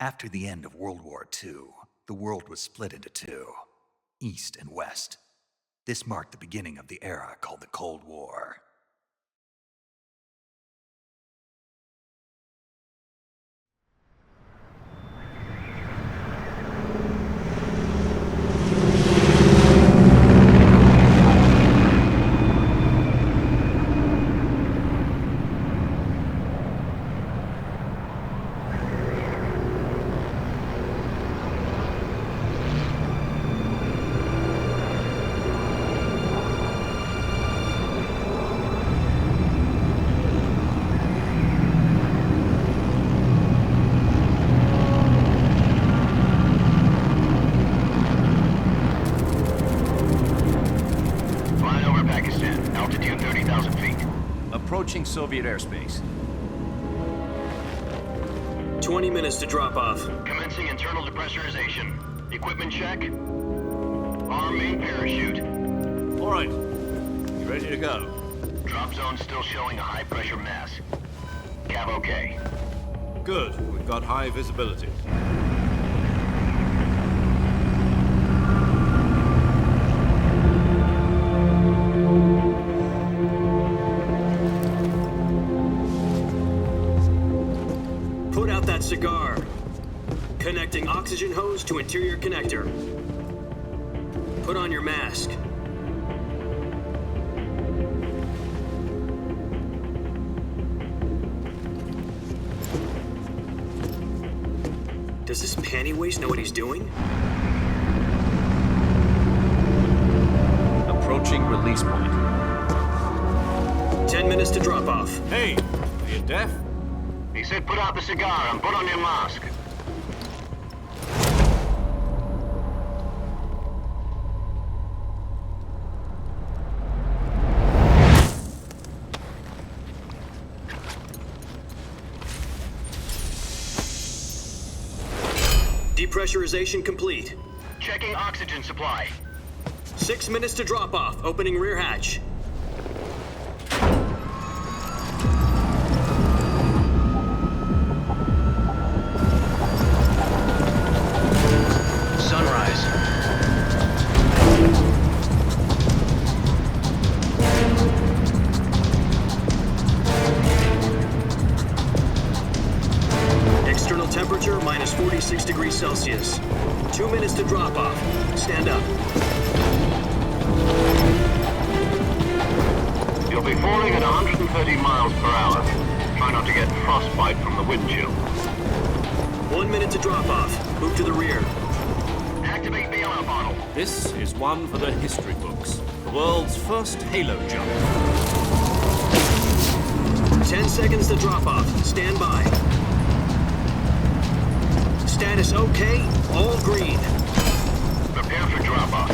After the end of World War II, the world was split into two, East and West. This marked the beginning of the era called the Cold War. Approaching Soviet airspace. 20 minutes to drop off. Commencing internal depressurization. Equipment check. Arm main parachute. All right. You ready to go? Drop zone still showing a high pressure mass. Cav okay. Good. We've got high visibility. Put out that cigar. Connecting oxygen hose to interior connector. Put on your mask. Does this panty waste know what he's doing? Approaching release point. 10 minutes to drop off. Hey, are you deaf? He said put out the cigar and put on your mask. Depressurization complete. Checking oxygen supply. 6 minutes to drop off. Opening rear hatch. Sunrise. External temperature minus 46 degrees Celsius. 2 minutes to drop off. Stand up. You'll be falling at 130 miles per hour. Try not to get frostbite from the wind chill. 1 minute to drop off. Move to the rear. Activate bailout bottle. This is one for the history books. The world's first halo jump. 10 seconds to drop off. Stand by. Status okay. All green. Prepare for drop off.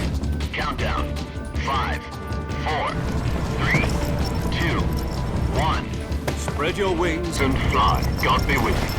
Countdown. 5, 4, 3, 2, 1. Spread your wings And fly. God be with you.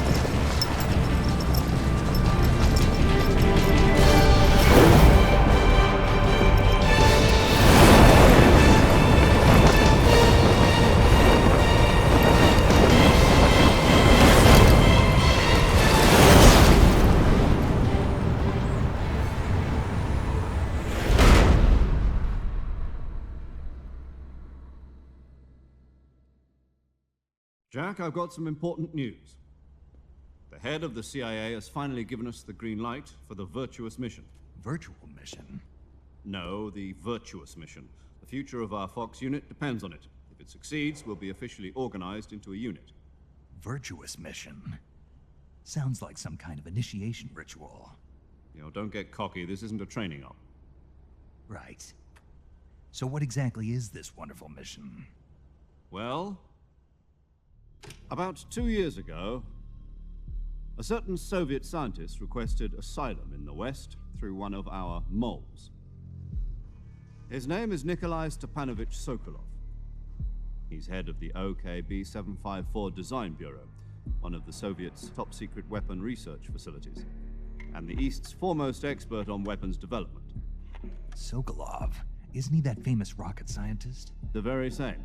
Jack, I've got some important news. The head of the CIA has finally given us the green light for the virtuous mission. Virtual mission? No, the virtuous mission. The future of our Fox unit depends on it. If it succeeds, we'll be officially organized into a unit. Virtuous mission? Sounds like some kind of initiation ritual. You know, don't get cocky. This isn't a training op. Right. So what exactly is this wonderful mission? Well, about 2 years ago, a certain Soviet scientist requested asylum in the West through one of our moles. His name is Nikolai Stepanovich Sokolov. He's head of the OKB-754 Design Bureau, one of the Soviets' top-secret weapon research facilities, and the East's foremost expert on weapons development. Sokolov? Isn't he that famous rocket scientist? The very same.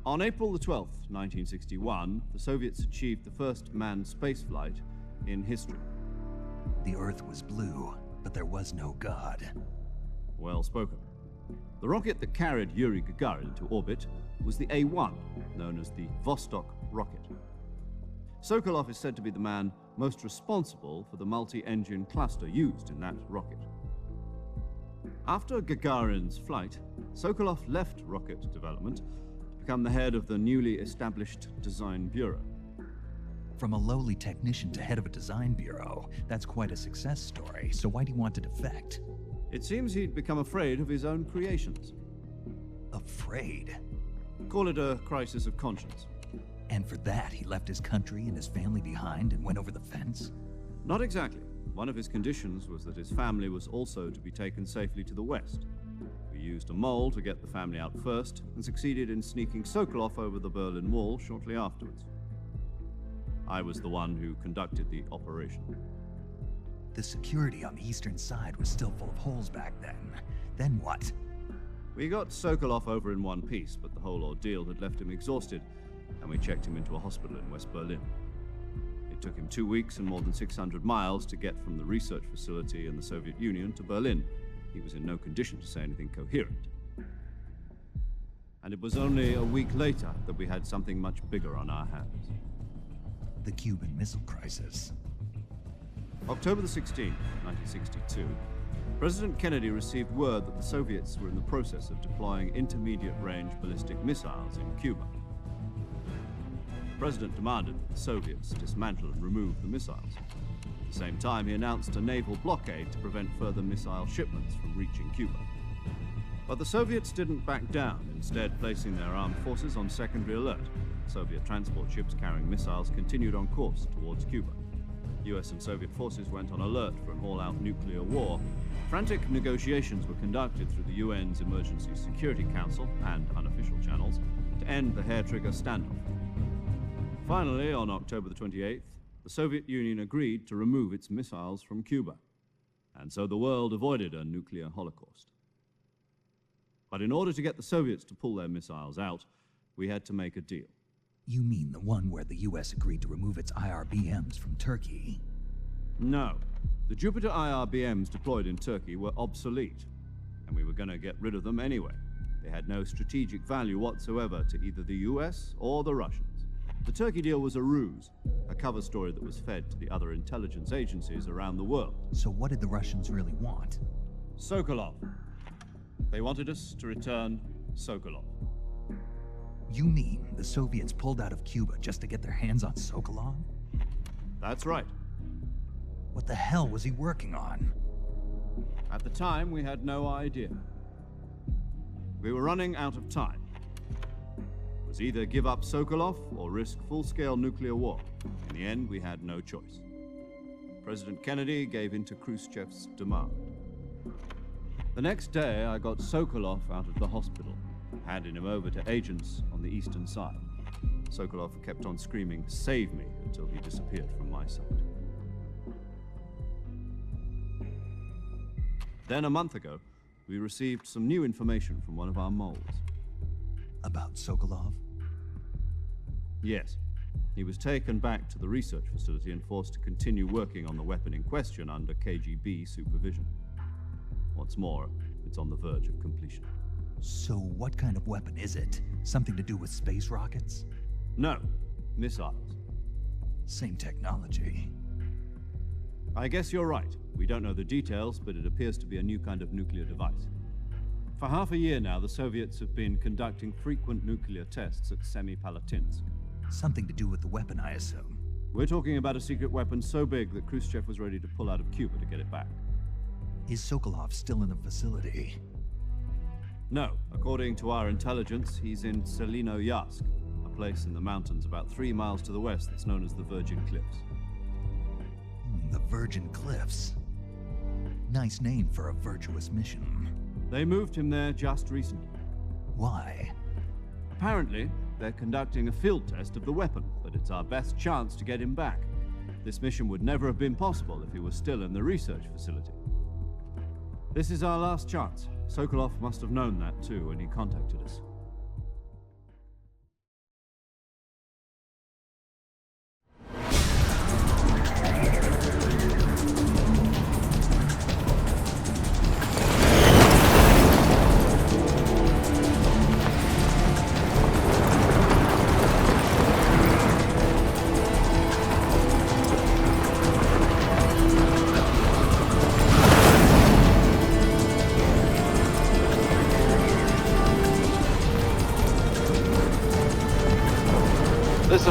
On April the 12th, 1961, the Soviets achieved the first manned spaceflight in history. The Earth was blue, but there was no God. Well spoken. The rocket that carried Yuri Gagarin to orbit was the A-1, known as the Vostok rocket. Sokolov is said to be the man most responsible for the multi-engine cluster used in that rocket. After Gagarin's flight, Sokolov left rocket development to become the head of the newly established Design Bureau. From a lowly technician to head of a design bureau, that's quite a success story, so why do you want to defect? It seems he'd become afraid of his own creations. Afraid? Call it a crisis of conscience. And for that, he left his country and his family behind and went over the fence? Not exactly. One of his conditions was that his family was also to be taken safely to the west. We used a mole to get the family out first, and succeeded in sneaking Sokolov over the Berlin Wall shortly afterwards. I was the one who conducted the operation. The security on the eastern side was still full of holes back then. Then what? We got Sokolov over in one piece, but the whole ordeal had left him exhausted, and we checked him into a hospital in West Berlin. It took him 2 weeks and more than 600 miles to get from the research facility in the Soviet Union to Berlin. He was in no condition to say anything coherent. And it was only a week later that we had something much bigger on our hands. The Cuban Missile Crisis. October the 16th, 1962, President Kennedy received word that the Soviets were in the process of deploying intermediate-range ballistic missiles in Cuba. The President demanded that the Soviets dismantle and remove the missiles. At the same time, he announced a naval blockade to prevent further missile shipments from reaching Cuba. But the Soviets didn't back down, instead placing their armed forces on secondary alert. Soviet transport ships carrying missiles continued on course towards Cuba. US and Soviet forces went on alert for an all-out nuclear war. Frantic negotiations were conducted through the UN's Emergency Security Council and unofficial channels to end the hair-trigger standoff. Finally, on October the 28th, the Soviet Union agreed to remove its missiles from Cuba, and so the world avoided a nuclear holocaust. But in order to get the Soviets to pull their missiles out, we had to make a deal. You mean the one where the US agreed to remove its IRBMs from Turkey? No. The Jupiter IRBMs deployed in Turkey were obsolete, and we were going to get rid of them anyway. They had no strategic value whatsoever to either the US or the Russians. The Turkey deal was a ruse, a cover story that was fed to the other intelligence agencies around the world. So what did the Russians really want? Sokolov. They wanted us to return Sokolov. You mean the Soviets pulled out of Cuba just to get their hands on Sokolov? That's right. What the hell was he working on? At the time, we had no idea. We were running out of time. It was either give up Sokolov or risk full-scale nuclear war. In the end, we had no choice. President Kennedy gave in to Khrushchev's demand. The next day, I got Sokolov out of the hospital, handing him over to agents on the eastern side. Sokolov kept on screaming, "Save me," until he disappeared from my sight. Then a month ago, we received some new information from one of our moles. About Sokolov? Yes. He was taken back to the research facility and forced to continue working on the weapon in question under KGB supervision. What's more, it's on the verge of completion. So what kind of weapon is it? Something to do with space rockets? No, missiles. Same technology. I guess you're right. We don't know the details, but it appears to be a new kind of nuclear device. For half a year now, the Soviets have been conducting frequent nuclear tests at Semipalatinsk. Something to do with the weapon, I assume. We're talking about a secret weapon so big that Khrushchev was ready to pull out of Cuba to get it back. Is Sokolov still in the facility? No. According to our intelligence, he's in Selinoyarsk, a place in the mountains about 3 miles to the west that's known as the Virgin Cliffs. The Virgin Cliffs. Nice name for a virtuous mission. They moved him there just recently. Why? Apparently, they're conducting a field test of the weapon, but it's our best chance to get him back. This mission would never have been possible if he was still in the research facility. This is our last chance. Sokolov must have known that too when he contacted us.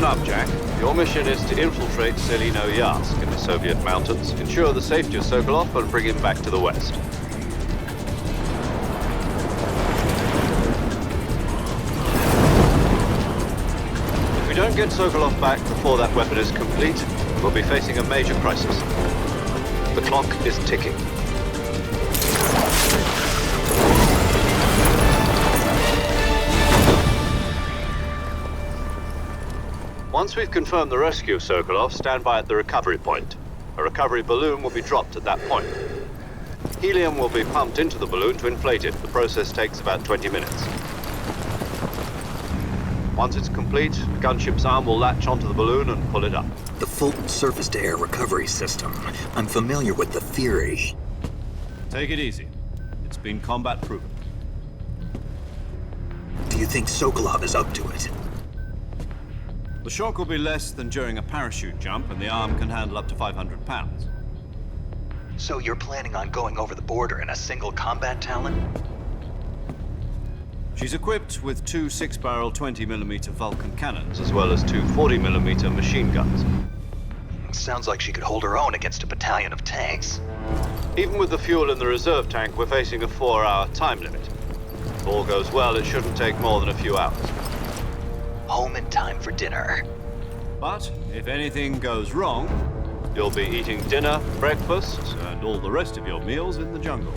up, Jack. Your mission is to infiltrate Selino-Yarsk in the Soviet mountains, ensure the safety of Sokolov, and bring him back to the west. If we don't get Sokolov back before that weapon is complete, we'll be facing a major crisis. The clock is ticking. Once we've confirmed the rescue of Sokolov, stand by at the recovery point. A recovery balloon will be dropped at that point. Helium will be pumped into the balloon to inflate it. The process takes about 20 minutes. Once it's complete, the gunship's arm will latch onto the balloon and pull it up. The Fulton surface-to-air recovery system. I'm familiar with the theory. Take it easy. It's been combat proven. Do you think Sokolov is up to it? The shock will be less than during a parachute jump, and the arm can handle up to 500 pounds. So you're planning on going over the border in a single combat Talon? She's equipped with two 6-barrel 20mm Vulcan cannons, as well as two 40mm machine guns. Sounds like she could hold her own against a battalion of tanks. Even with the fuel in the reserve tank, we're facing a 4-hour time limit. If all goes well, it shouldn't take more than a few hours. Home in time for dinner. But if anything goes wrong, you'll be eating dinner, breakfast, and all the rest of your meals in the jungle.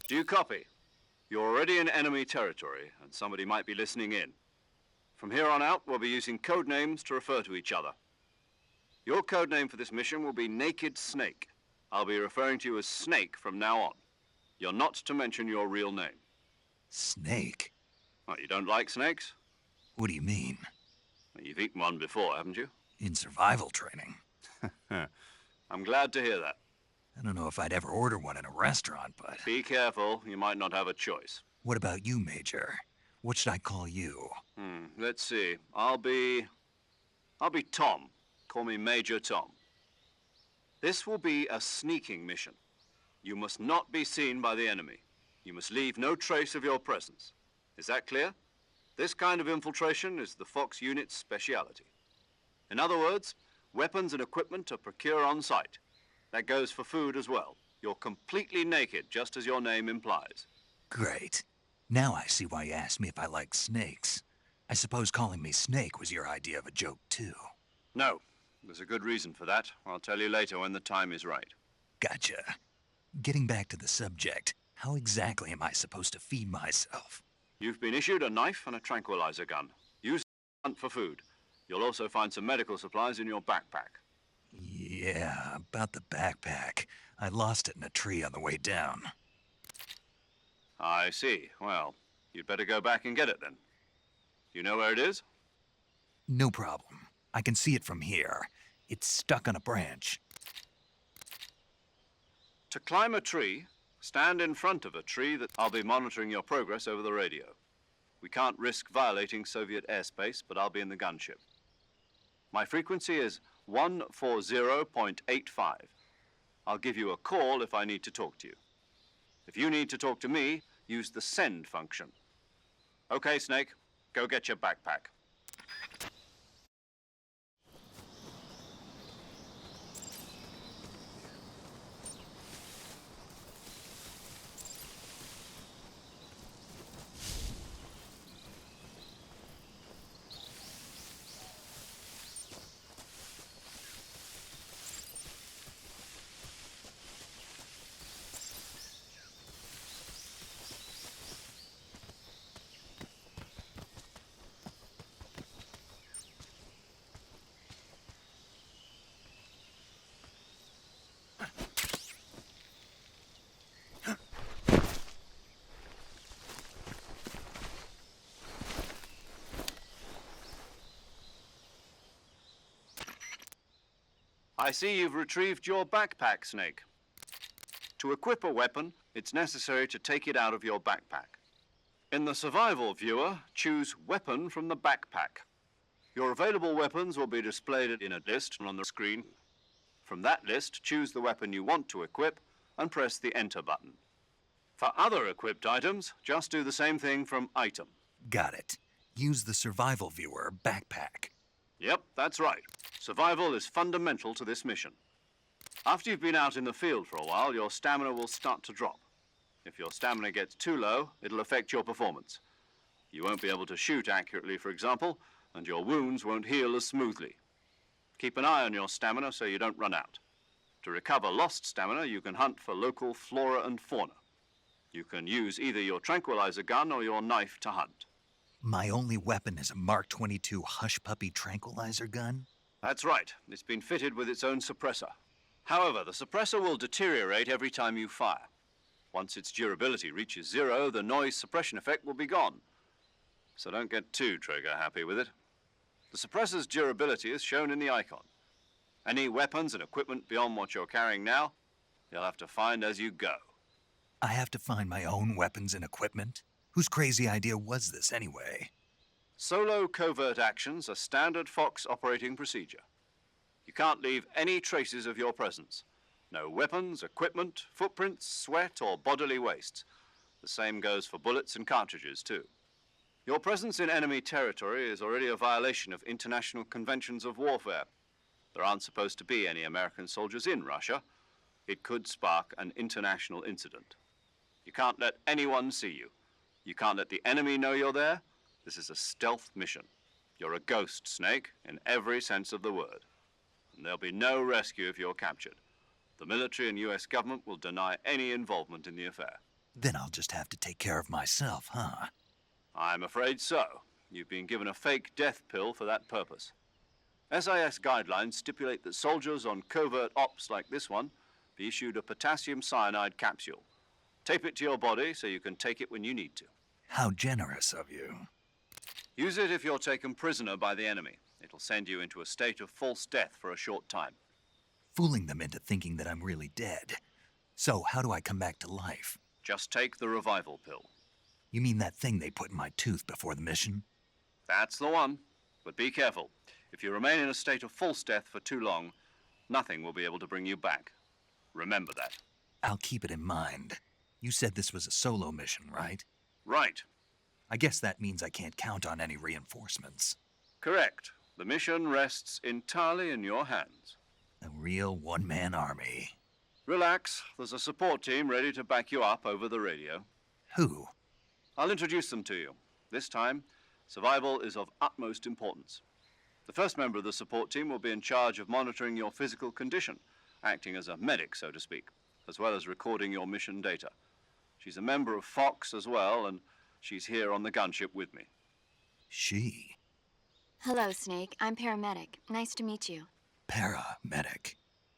Do you copy? You're already in enemy territory, and somebody might be listening in. From here on out, we'll be using code names to refer to each other. Your code name for this mission will be Naked Snake. I'll be referring to you as Snake from now on. You're not to mention your real name. Snake? What, you don't like snakes? What do you mean? Well, you've eaten one before, haven't you? In survival training. I'm glad to hear that. I don't know if I'd ever order one in a restaurant, but... Be careful, you might not have a choice. What about you, Major? What should I call you? Let's see. I'll be Tom. Call me Major Tom. This will be a sneaking mission. You must not be seen by the enemy. You must leave no trace of your presence. Is that clear? This kind of infiltration is the Fox unit's speciality. In other words, weapons and equipment are procured on site. That goes for food as well. You're completely naked, just as your name implies. Great. Now I see why you asked me if I like snakes. I suppose calling me Snake was your idea of a joke, too. No. There's a good reason for that. I'll tell you later when the time is right. Gotcha. Getting back to the subject, how exactly am I supposed to feed myself? You've been issued a knife and a tranquilizer gun. Use the hunt for food. You'll also find some medical supplies in your backpack. Yeah, about the backpack. I lost it in a tree on the way down. I see. Well, you'd better go back and get it then. You know where it is? No problem. I can see it from here. It's stuck on a branch. To climb a tree, stand in front of a tree that I'll be monitoring your progress over the radio. We can't risk violating Soviet airspace, but I'll be in the gunship. My frequency is 140.85. I'll give you a call if I need to talk to you. If you need to talk to me, use the send function. Okay, Snake, go get your backpack. I see you've retrieved your backpack, Snake. To equip a weapon, it's necessary to take it out of your backpack. In the survival viewer, choose Weapon from the backpack. Your available weapons will be displayed in a list on the screen. From that list, choose the weapon you want to equip and press the Enter button. For other equipped items, just do the same thing from Item. Got it. Use the survival viewer backpack. Yep, that's right. Survival is fundamental to this mission. After you've been out in the field for a while, your stamina will start to drop. If your stamina gets too low, it'll affect your performance. You won't be able to shoot accurately, for example, and your wounds won't heal as smoothly. Keep an eye on your stamina so you don't run out. To recover lost stamina, you can hunt for local flora and fauna. You can use either your tranquilizer gun or your knife to hunt. My only weapon is a Mark 22 Hush Puppy tranquilizer gun? That's right. It's been fitted with its own suppressor. However, the suppressor will deteriorate every time you fire. Once its durability reaches 0, the noise suppression effect will be gone. So don't get too trigger happy with it. The suppressor's durability is shown in the icon. Any weapons and equipment beyond what you're carrying now, you'll have to find as you go. I have to find my own weapons and equipment? Whose crazy idea was this anyway? Solo covert actions are standard Fox operating procedure. You can't leave any traces of your presence. No weapons, equipment, footprints, sweat, or bodily wastes. The same goes for bullets and cartridges, too. Your presence in enemy territory is already a violation of international conventions of warfare. There aren't supposed to be any American soldiers in Russia. It could spark an international incident. You can't let anyone see you. You can't let the enemy know you're there. This is a stealth mission. You're a ghost, Snake, in every sense of the word. And there'll be no rescue if you're captured. The military and US government will deny any involvement in the affair. Then I'll just have to take care of myself, huh? I'm afraid so. You've been given a fake death pill for that purpose. SIS guidelines stipulate that soldiers on covert ops like this one be issued a potassium cyanide capsule. Tape it to your body so you can take it when you need to. How generous of you. Use it if you're taken prisoner by the enemy. It'll send you into a state of false death for a short time. Fooling them into thinking that I'm really dead. So how do I come back to life? Just take the revival pill. You mean that thing they put in my tooth before the mission? That's the one. But be careful. If you remain in a state of false death for too long, nothing will be able to bring you back. Remember that. I'll keep it in mind. You said this was a solo mission, right? Right. I guess that means I can't count on any reinforcements. Correct. The mission rests entirely in your hands. A real one-man army. Relax. There's a support team ready to back you up over the radio. Who? I'll introduce them to you. This time, survival is of utmost importance. The first member of the support team will be in charge of monitoring your physical condition, acting as a medic, so to speak, as well as recording your mission data. She's a member of Fox as well, and she's here on the gunship with me. She? Hello, Snake. I'm paramedic. Nice to meet you. Paramedic.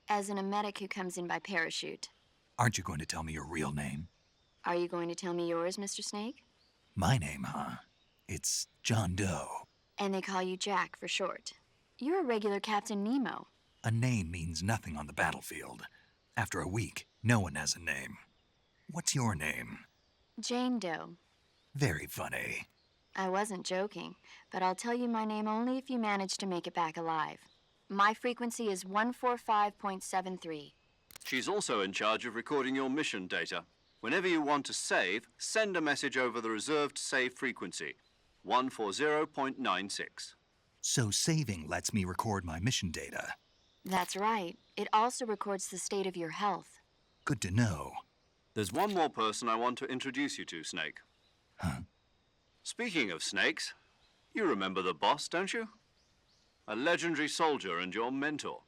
As in a medic who comes in by parachute. Aren't you going to tell me your real name? Are you going to tell me yours, Mr. Snake? My name, huh? It's John Doe. And they call you Jack for short. You're a regular Captain Nemo. A name means nothing on the battlefield. After a week, No one has a name. What's your name? Jane Doe. Very funny. I wasn't joking, but I'll tell you my name only if you manage to make it back alive. My frequency is 145.73. She's also in charge of recording your mission data. Whenever you want to save, send a message over the reserved save frequency, 140.96. So saving lets me record my mission data. That's right. It also records the state of your health. Good to know. There's one more person I want to introduce you to, Snake. Huh? Speaking of snakes, you remember the boss, don't you? A legendary soldier and your mentor.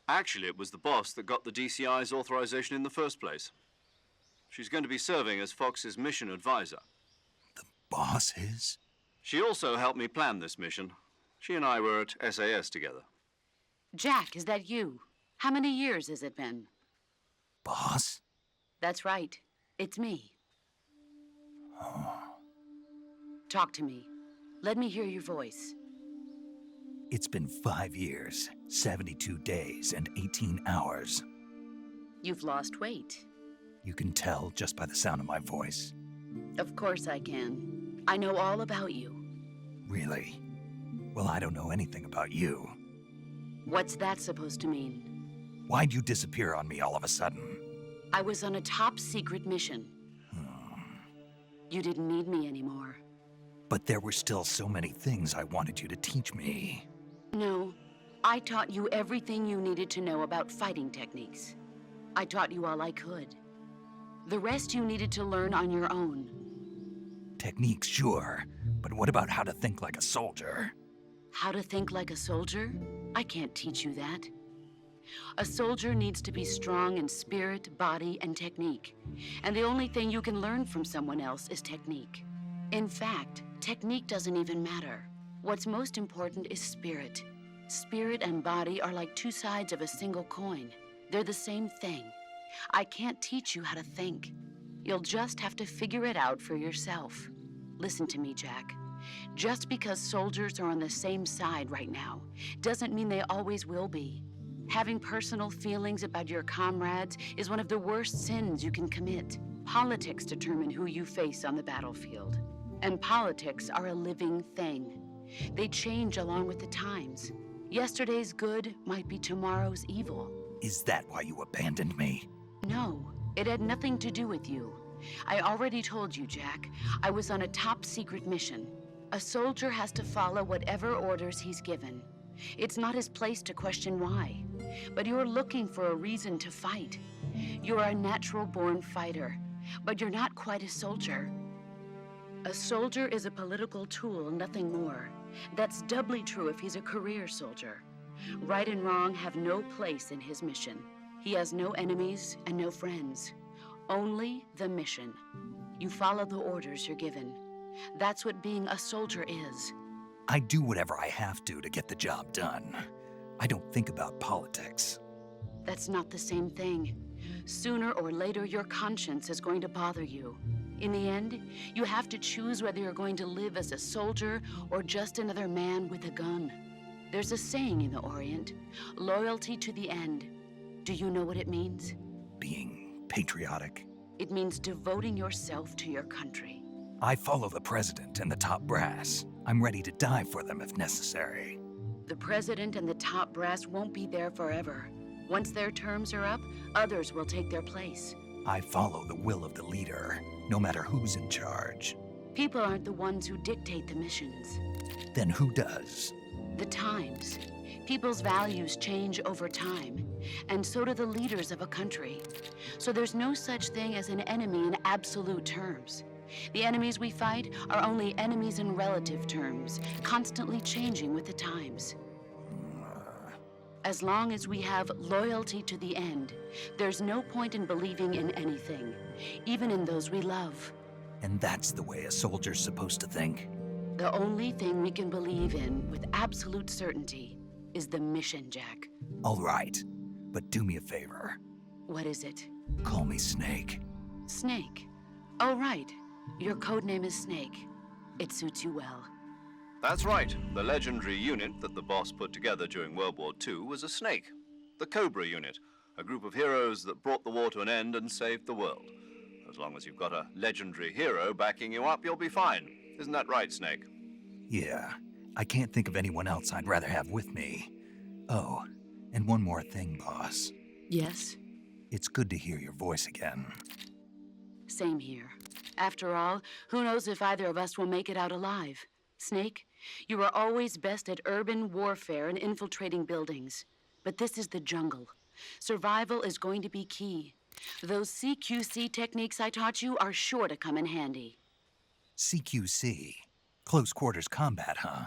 Actually, it was the boss that got the DCI's authorization in the first place. She's going to be serving as Fox's mission advisor. The boss is? She also helped me plan this mission. She and I were at SAS together. Jack, is that you? How many years has it been? Boss? That's right. It's me. Talk to me. Let me hear your voice. It's been 5 years, 72 days, and 18 hours. You've lost weight. You can tell just by the sound of my voice. Of course I can. I know all about you. Really? Well, I don't know anything about you. What's that supposed to mean? Why'd you disappear on me all of a sudden? I was on a top-secret mission. You didn't need me anymore. But there were still so many things I wanted you to teach me. No, I taught you everything you needed to know about fighting techniques. I taught you all I could. The rest you needed to learn on your own. Techniques, sure. But what about how to think like a soldier? How to think like a soldier? I can't teach you that. A soldier needs to be strong in spirit, body, and technique. And the only thing you can learn from someone else is technique. In fact, technique doesn't even matter. What's most important is spirit. Spirit and body are like two sides of a single coin. They're the same thing. I can't teach you how to think. You'll just have to figure it out for yourself. Listen to me, Jack. Just because soldiers are on the same side right now doesn't mean they always will be. Having personal feelings about your comrades is one of the worst sins you can commit. Politics determine who you face on the battlefield. And politics are a living thing. They change along with the times. Yesterday's good might be tomorrow's evil. Is that why you abandoned me? No, it had nothing to do with you. I already told you, Jack. I was on a top-secret mission. A soldier has to follow whatever orders he's given. It's not his place to question why. But you're looking for a reason to fight. You're a natural-born fighter, but you're not quite a soldier. A soldier is a political tool, nothing more. That's doubly true if he's a career soldier. Right and wrong have no place in his mission. He has no enemies and no friends. Only the mission. You follow the orders you're given. That's what being a soldier is. I do whatever I have to get the job done. I don't think about politics. That's not the same thing. Sooner or later, your conscience is going to bother you. In the end, you have to choose whether you're going to live as a soldier or just another man with a gun. There's a saying in the Orient, loyalty to the end. Do you know what it means? Being patriotic. It means devoting yourself to your country. I follow the president and the top brass. I'm ready to die for them if necessary. The president and the top brass won't be there forever. Once their terms are up, others will take their place. I follow the will of the leader, no matter who's in charge. People aren't the ones who dictate the missions. Then who does? The times. People's values change over time, and so do the leaders of a country. So there's no such thing as an enemy in absolute terms. The enemies we fight are only enemies in relative terms, constantly changing with the times. As long as we have loyalty to the end, there's no point in believing in anything, even in those we love. And that's the way a soldier's supposed to think? The only thing we can believe in with absolute certainty is the mission, Jack. All right, but do me a favor. What is it? Call me Snake. Snake. Oh, right. Your codename is Snake. It suits you well. That's right. The legendary unit that the boss put together during World War II was a snake. The Cobra unit. A group of heroes that brought the war to an end and saved the world. As long as you've got a legendary hero backing you up, you'll be fine. Isn't that right, Snake? Yeah, I can't think of anyone else I'd rather have with me. Oh, and one more thing, boss. Yes? It's good to hear your voice again. Same here. After all, who knows if either of us will make it out alive? Snake, you are always best at urban warfare and infiltrating buildings. But this is the jungle. Survival is going to be key. Those CQC techniques I taught you are sure to come in handy. CQC? Close quarters combat, huh?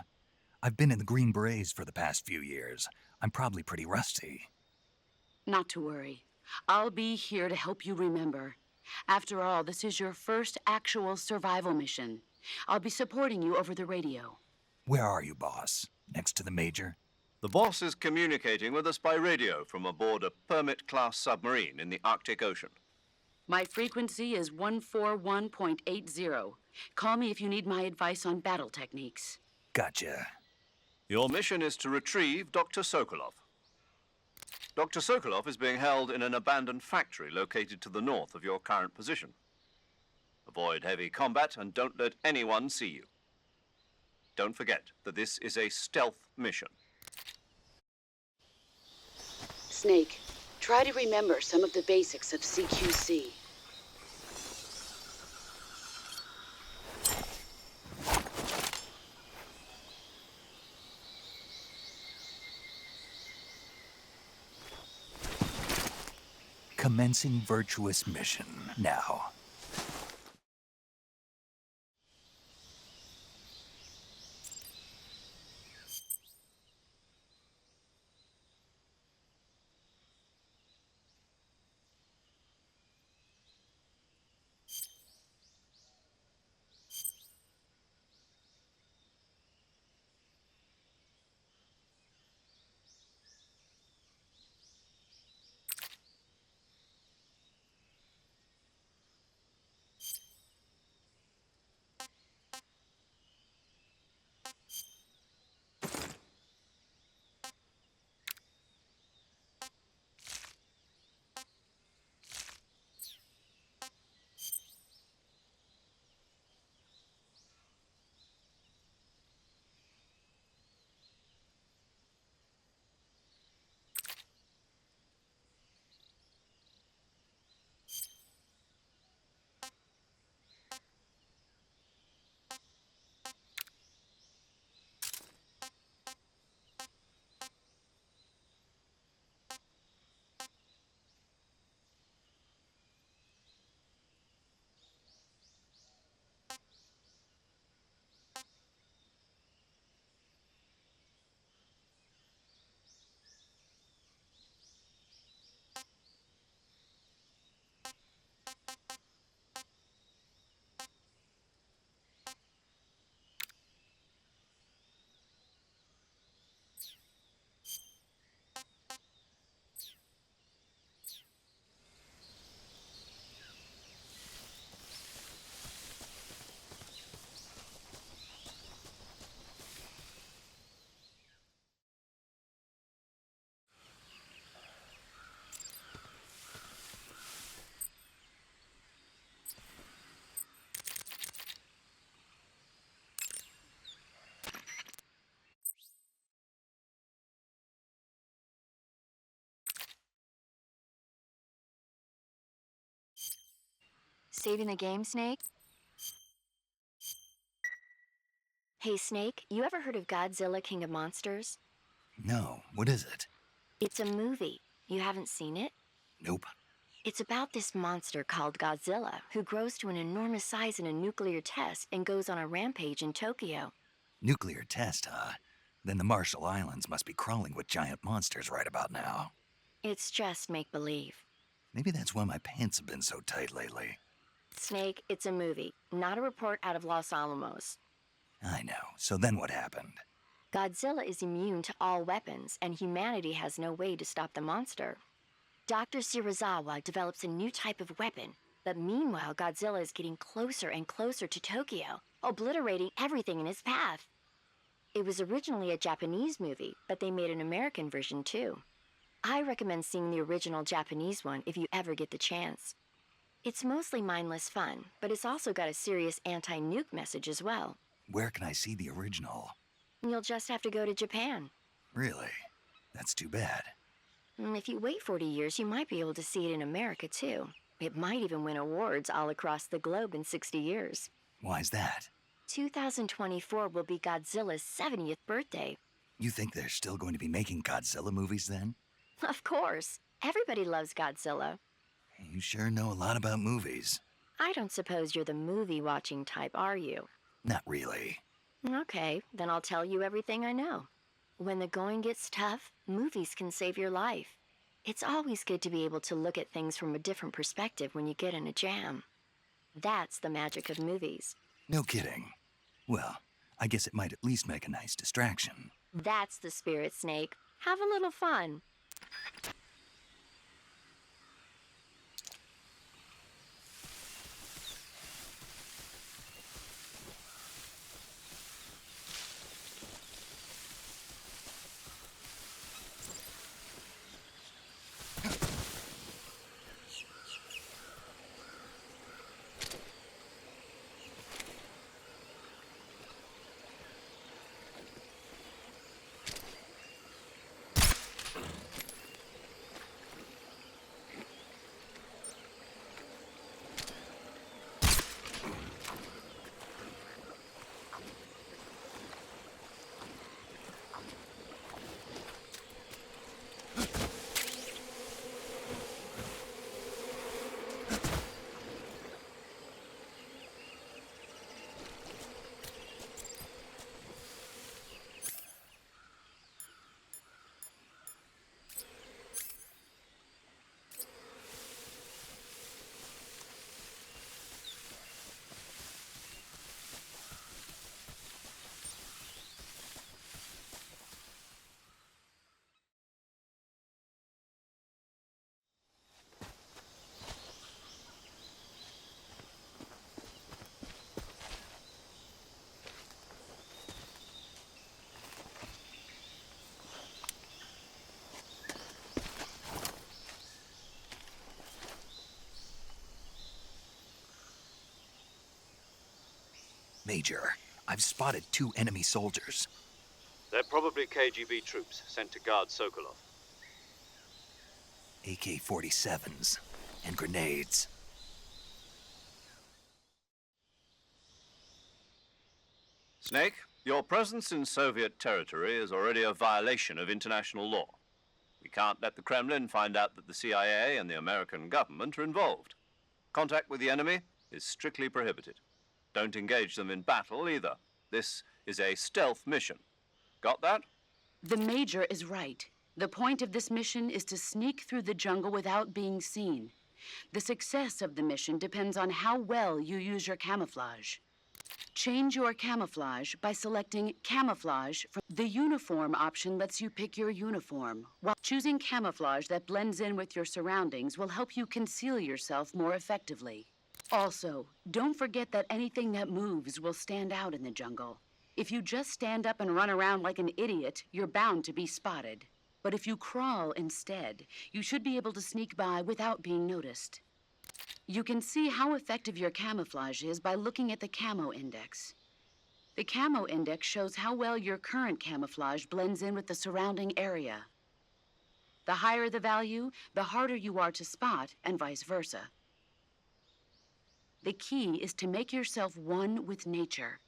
I've been in the Green Berets for the past few years. I'm probably pretty rusty. Not to worry. I'll be here to help you remember. After all, this is your first actual survival mission. I'll be supporting you over the radio. Where are you, boss? Next to the Major? The boss is communicating with us by radio from aboard a Permit-class submarine in the Arctic Ocean. My frequency is 141.80. Call me if you need my advice on battle techniques. Gotcha. Your mission is to retrieve Dr. Sokolov. Dr. Sokolov is being held in an abandoned factory located to the north of your current position. Avoid heavy combat and don't let anyone see you. Don't forget that this is a stealth mission. Snake, try to remember some of the basics of CQC. Commencing virtuous mission now. Saving the game, Snake? Hey, Snake, you ever heard of Godzilla, King of Monsters? No, what is it? It's a movie. You haven't seen it? Nope. It's about this monster called Godzilla, who grows to an enormous size in a nuclear test and goes on a rampage in Tokyo. Nuclear test, huh? Then the Marshall Islands must be crawling with giant monsters right about now. It's just make-believe. Maybe that's why my pants have been so tight lately. Snake, it's a movie, not a report out of Los Alamos. I know. So then what happened? Godzilla is immune to all weapons, and humanity has no way to stop the monster. Dr. Shirazawa develops a new type of weapon, but meanwhile, Godzilla is getting closer and closer to Tokyo, obliterating everything in his path. It was originally a Japanese movie, but they made an American version too. I recommend seeing the original Japanese one if you ever get the chance. It's mostly mindless fun, but it's also got a serious anti-nuke message as well. Where can I see the original? You'll just have to go to Japan. Really? That's too bad. If you wait 40 years, you might be able to see it in America, too. It might even win awards all across the globe in 60 years. Why's that? 2024 will be Godzilla's 70th birthday. You think they're still going to be making Godzilla movies then? Of course. Everybody loves Godzilla. You sure know a lot about movies. I don't suppose you're the movie-watching type, are you? Not really. Okay, then I'll tell you everything I know. When the going gets tough, movies can save your life. It's always good to be able to look at things from a different perspective when you get in a jam. That's the magic of movies. No kidding. Well, I guess it might at least make a nice distraction. That's the spirit, Snake. Have a little fun. Major, I've spotted 2 enemy soldiers. They're probably KGB troops sent to guard Sokolov. AK-47s and grenades. Snake, your presence in Soviet territory is already a violation of international law. We can't let the Kremlin find out that the CIA and the American government are involved. Contact with the enemy is strictly prohibited. Don't engage them in battle either. This is a stealth mission. Got that? The Major is right. The point of this mission is to sneak through the jungle without being seen. The success of the mission depends on how well you use your camouflage. Change your camouflage by selecting Camouflage. The Uniform option lets you pick your uniform, while choosing camouflage that blends in with your surroundings will help you conceal yourself more effectively. Also, don't forget that anything that moves will stand out in the jungle. If you just stand up and run around like an idiot, you're bound to be spotted. But if you crawl instead, you should be able to sneak by without being noticed. You can see how effective your camouflage is by looking at the Camo Index. The Camo Index shows how well your current camouflage blends in with the surrounding area. The higher the value, the harder you are to spot, and vice versa. The key is to make yourself one with nature.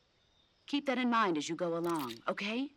Keep that in mind as you go along, okay?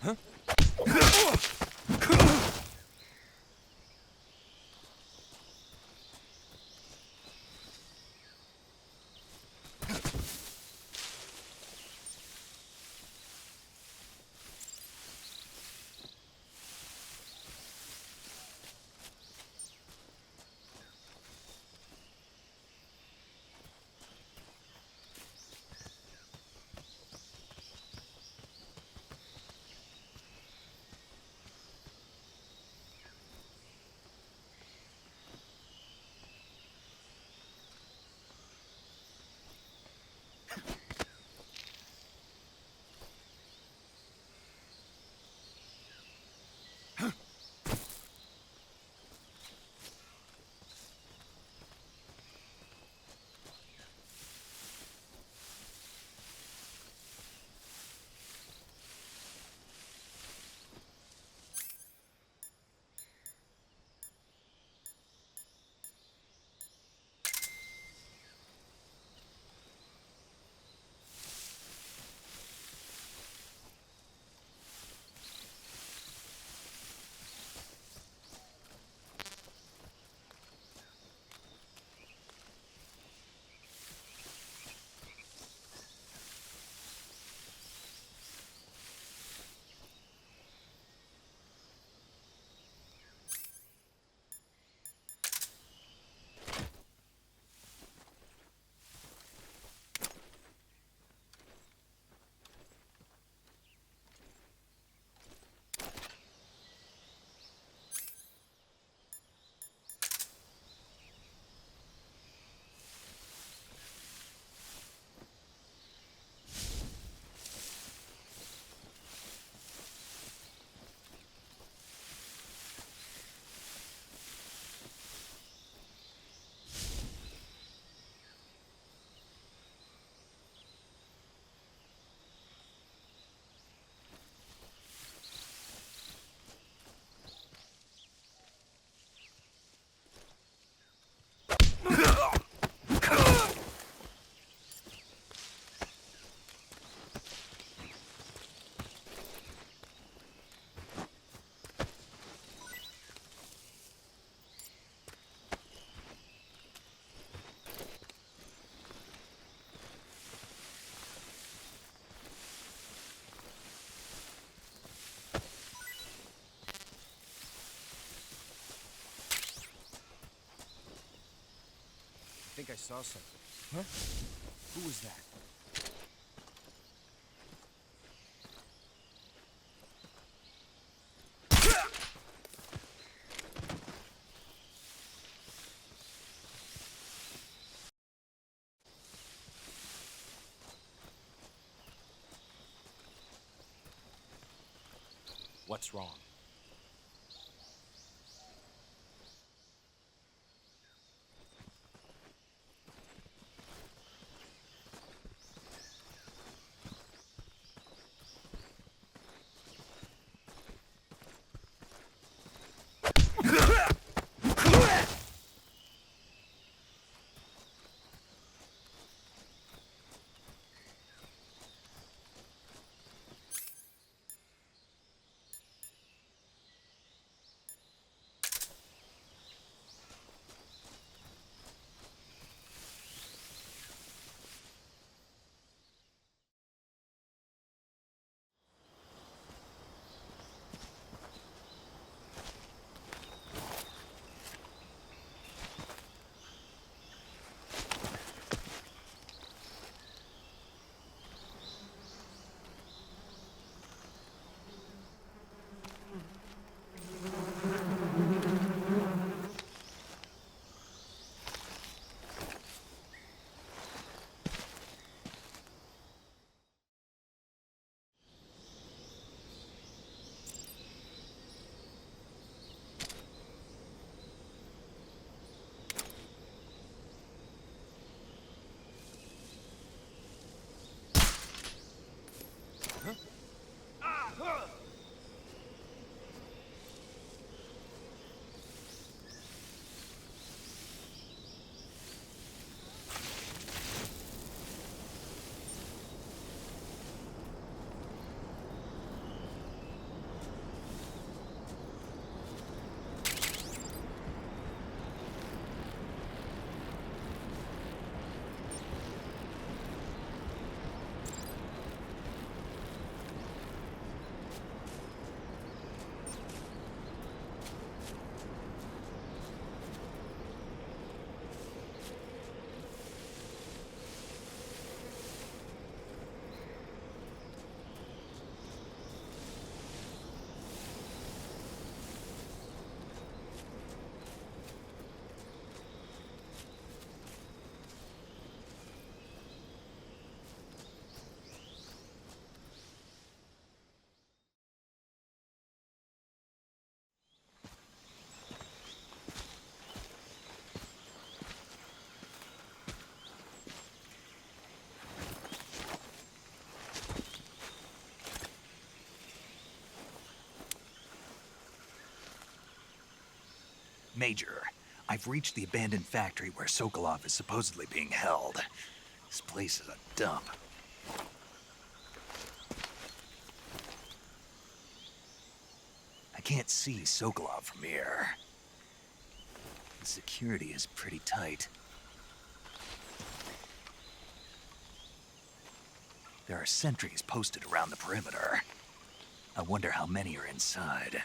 I think I saw something. Huh? Who was that? What's wrong? Major, I've reached the abandoned factory where Sokolov is supposedly being held. This place is a dump. I can't see Sokolov from here. The security is pretty tight. There are sentries posted around the perimeter. I wonder how many are inside.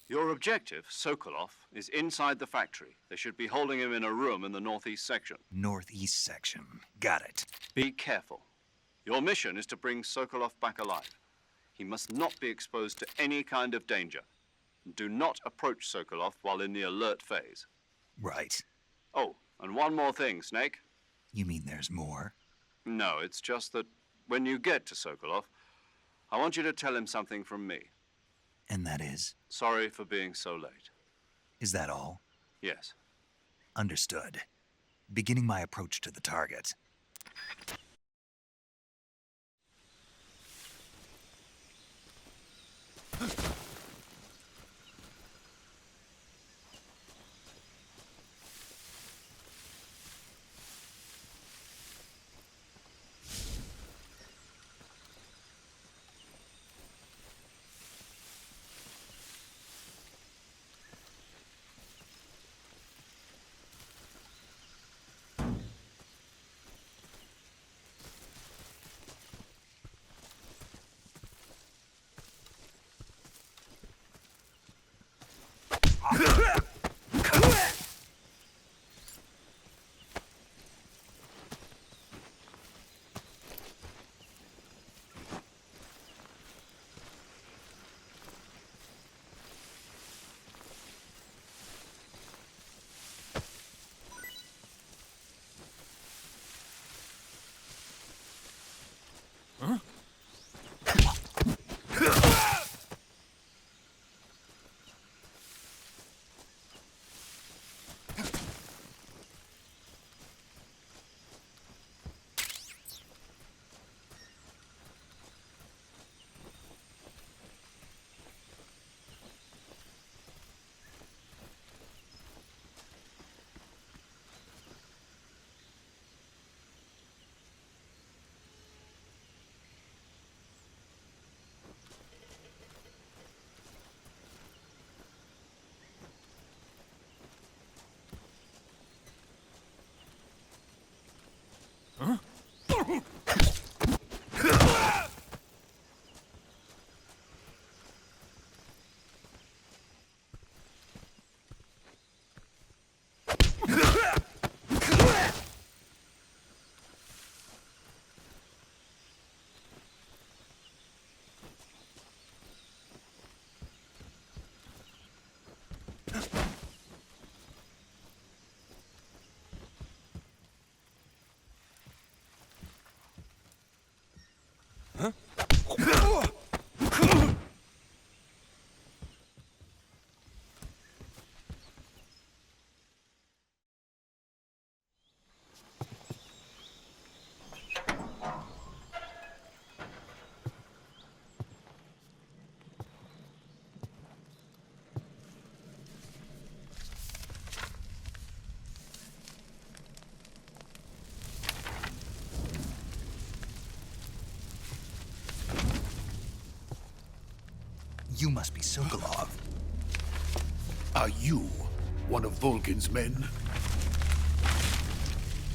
Your objective, Sokolov, is inside the factory. They should be holding him in a room in the northeast section. Northeast section. Got it. Be careful. Your mission is to bring Sokolov back alive. He must not be exposed to any kind of danger. Do not approach Sokolov while in the alert phase. Right. Oh, and one more thing, Snake. You mean there's more? No, it's just that when you get to Sokolov, I want you to tell him something from me. And that is? Sorry for being so late. Is that all? Yes. Understood. Beginning my approach to the target. You must be Sokolov. Are you one of Volgin's men?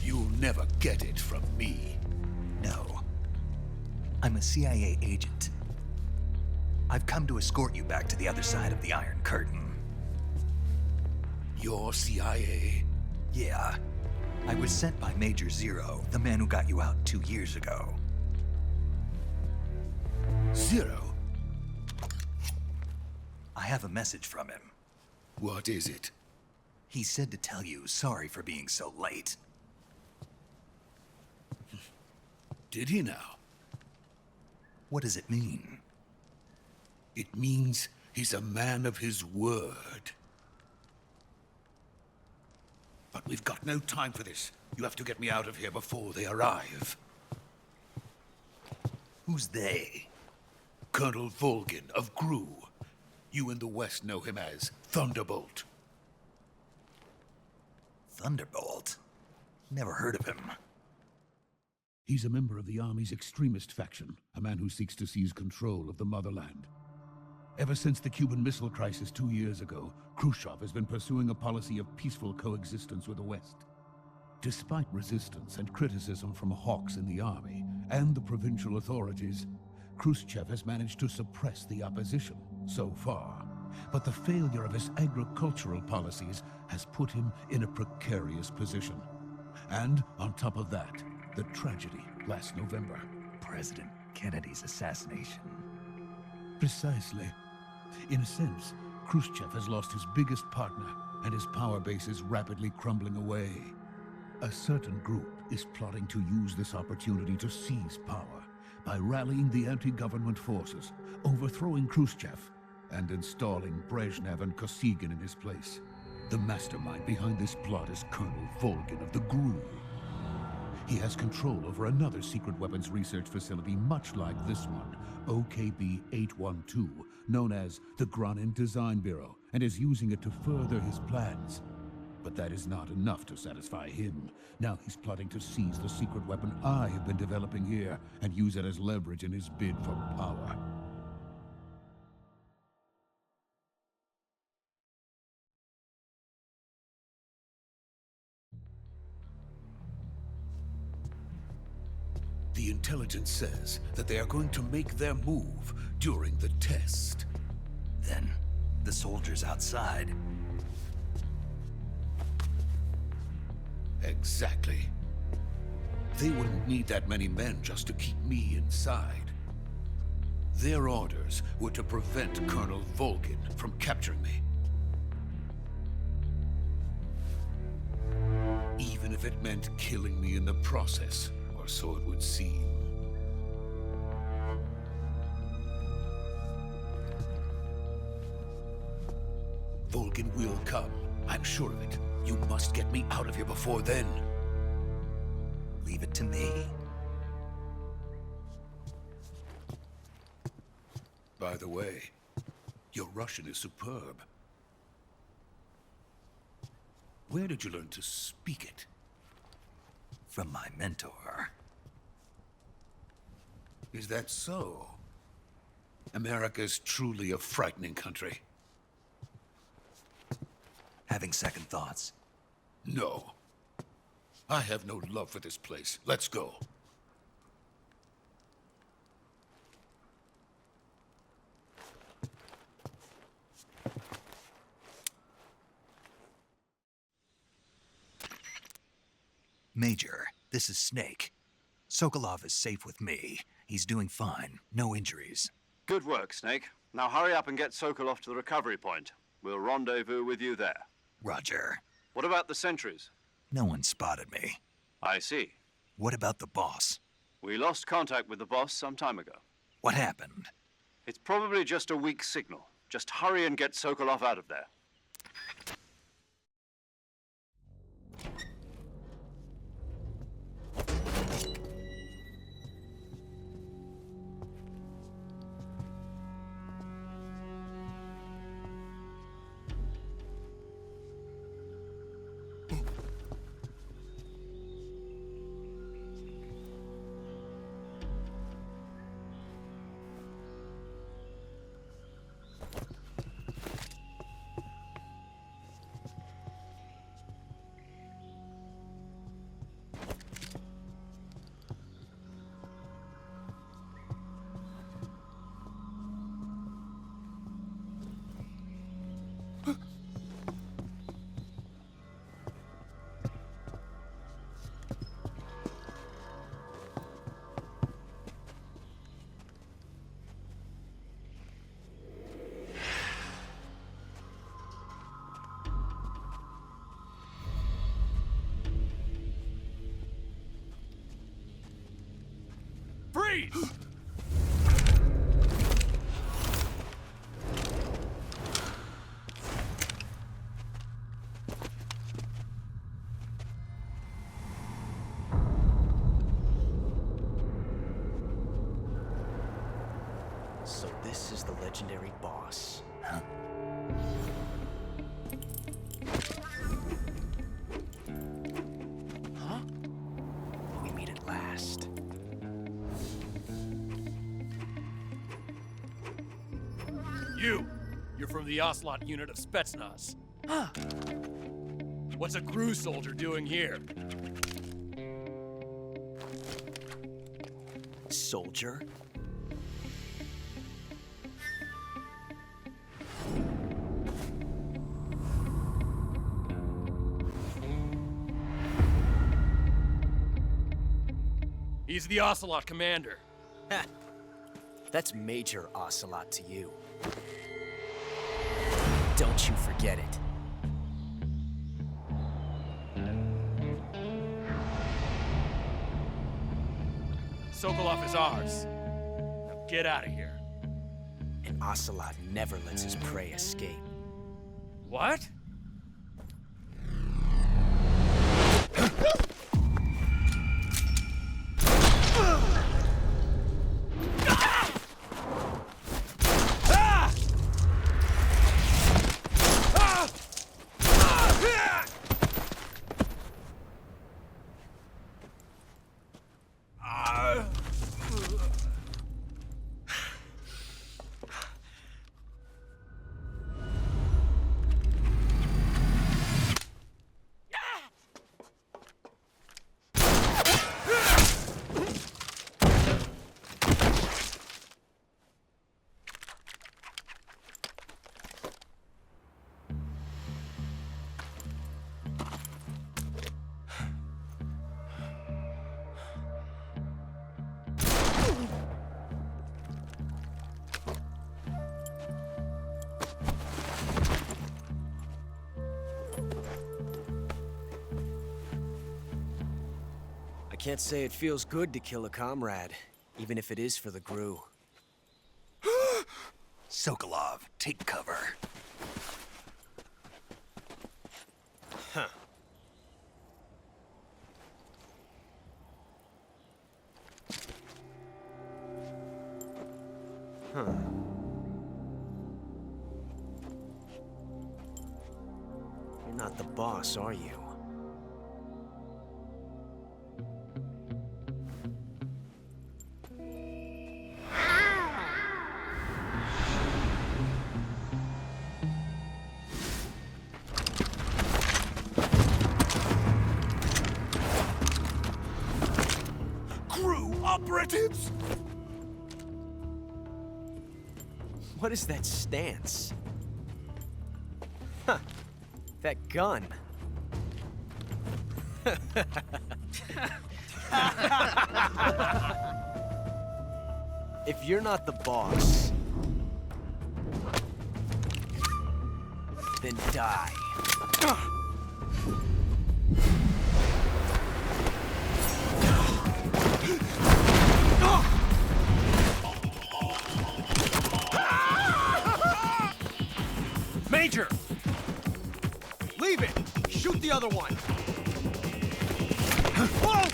You'll never get it from me. No. I'm a CIA agent. I've come to escort you back to the other side of the Iron Curtain. You're CIA? Yeah. I was sent by Major Zero, the man who got you out 2 years ago. Zero? I have a message from him. What is it? He said to tell you sorry for being so late. Did he now? What does it mean? It means he's a man of his word. But we've got no time for this. You have to get me out of here before they arrive. Who's they? Colonel Volgin of Gru. You in the West know him as Thunderbolt. Thunderbolt? Never heard of him. He's a member of the Army's extremist faction, a man who seeks to seize control of the motherland. Ever since the Cuban Missile Crisis 2 years ago, Khrushchev has been pursuing a policy of peaceful coexistence with the West. Despite resistance and criticism from hawks in the army and the provincial authorities, Khrushchev has managed to suppress the opposition so far. But the failure of his agricultural policies has put him in a precarious position. And on top of that, the tragedy last November. President Kennedy's assassination. Precisely. In a sense, Khrushchev has lost his biggest partner, and his power base is rapidly crumbling away. A certain group is plotting to use this opportunity to seize power by rallying the anti-government forces, overthrowing Khrushchev, and installing Brezhnev and Kosygin in his place. The mastermind behind this plot is Colonel Volgin of the Gru. He has control over another secret weapons research facility much like this one, OKB-812, known as the Granin Design Bureau, and is using it to further his plans. But that is not enough to satisfy him. Now he's plotting to seize the secret weapon I have been developing here and use it as leverage in his bid for power. The intelligence says that they are going to make their move during the test. Then, the soldiers outside. Exactly. They wouldn't need that many men just to keep me inside. Their orders were to prevent Colonel Volgin from capturing me. Even if it meant killing me in the process, or so it would seem. Volgin will come. I'm sure of it. You must get me out of here before then. Leave it to me. By the way, your Russian is superb. Where did you learn to speak it? From my mentor. Is that so? America's truly a frightening country. Having second thoughts? No. I have no love for this place. Let's go. Major, this is Snake. Sokolov is safe with me. He's doing fine. No injuries. Good work, Snake. Now hurry up and get Sokolov to the recovery point. We'll rendezvous with you there. Roger. What about the sentries? No one spotted me. I see. What about the boss? We lost contact with the boss some time ago. What happened? It's probably just a weak signal. Just hurry and get Sokolov out of there. Freeze! So this is the legendary boss. Huh? Huh? We meet at last. You're from the Ocelot unit of Spetsnaz. Huh. What's a crew soldier doing here? Soldier? He's the Ocelot commander. Ha! That's Major Ocelot to you. Don't you forget it. Sokolov is ours. Now get out of here. And Ocelot never lets his prey escape. What? I can't say it feels good to kill a comrade, even if it is for the GRU. Sokolov, take cover. Huh. Huh. You're not the boss, are you? Operatives! What is that stance? Huh. That gun. If you're not the boss, then die. Major! Leave it! Shoot the other one! Whoa!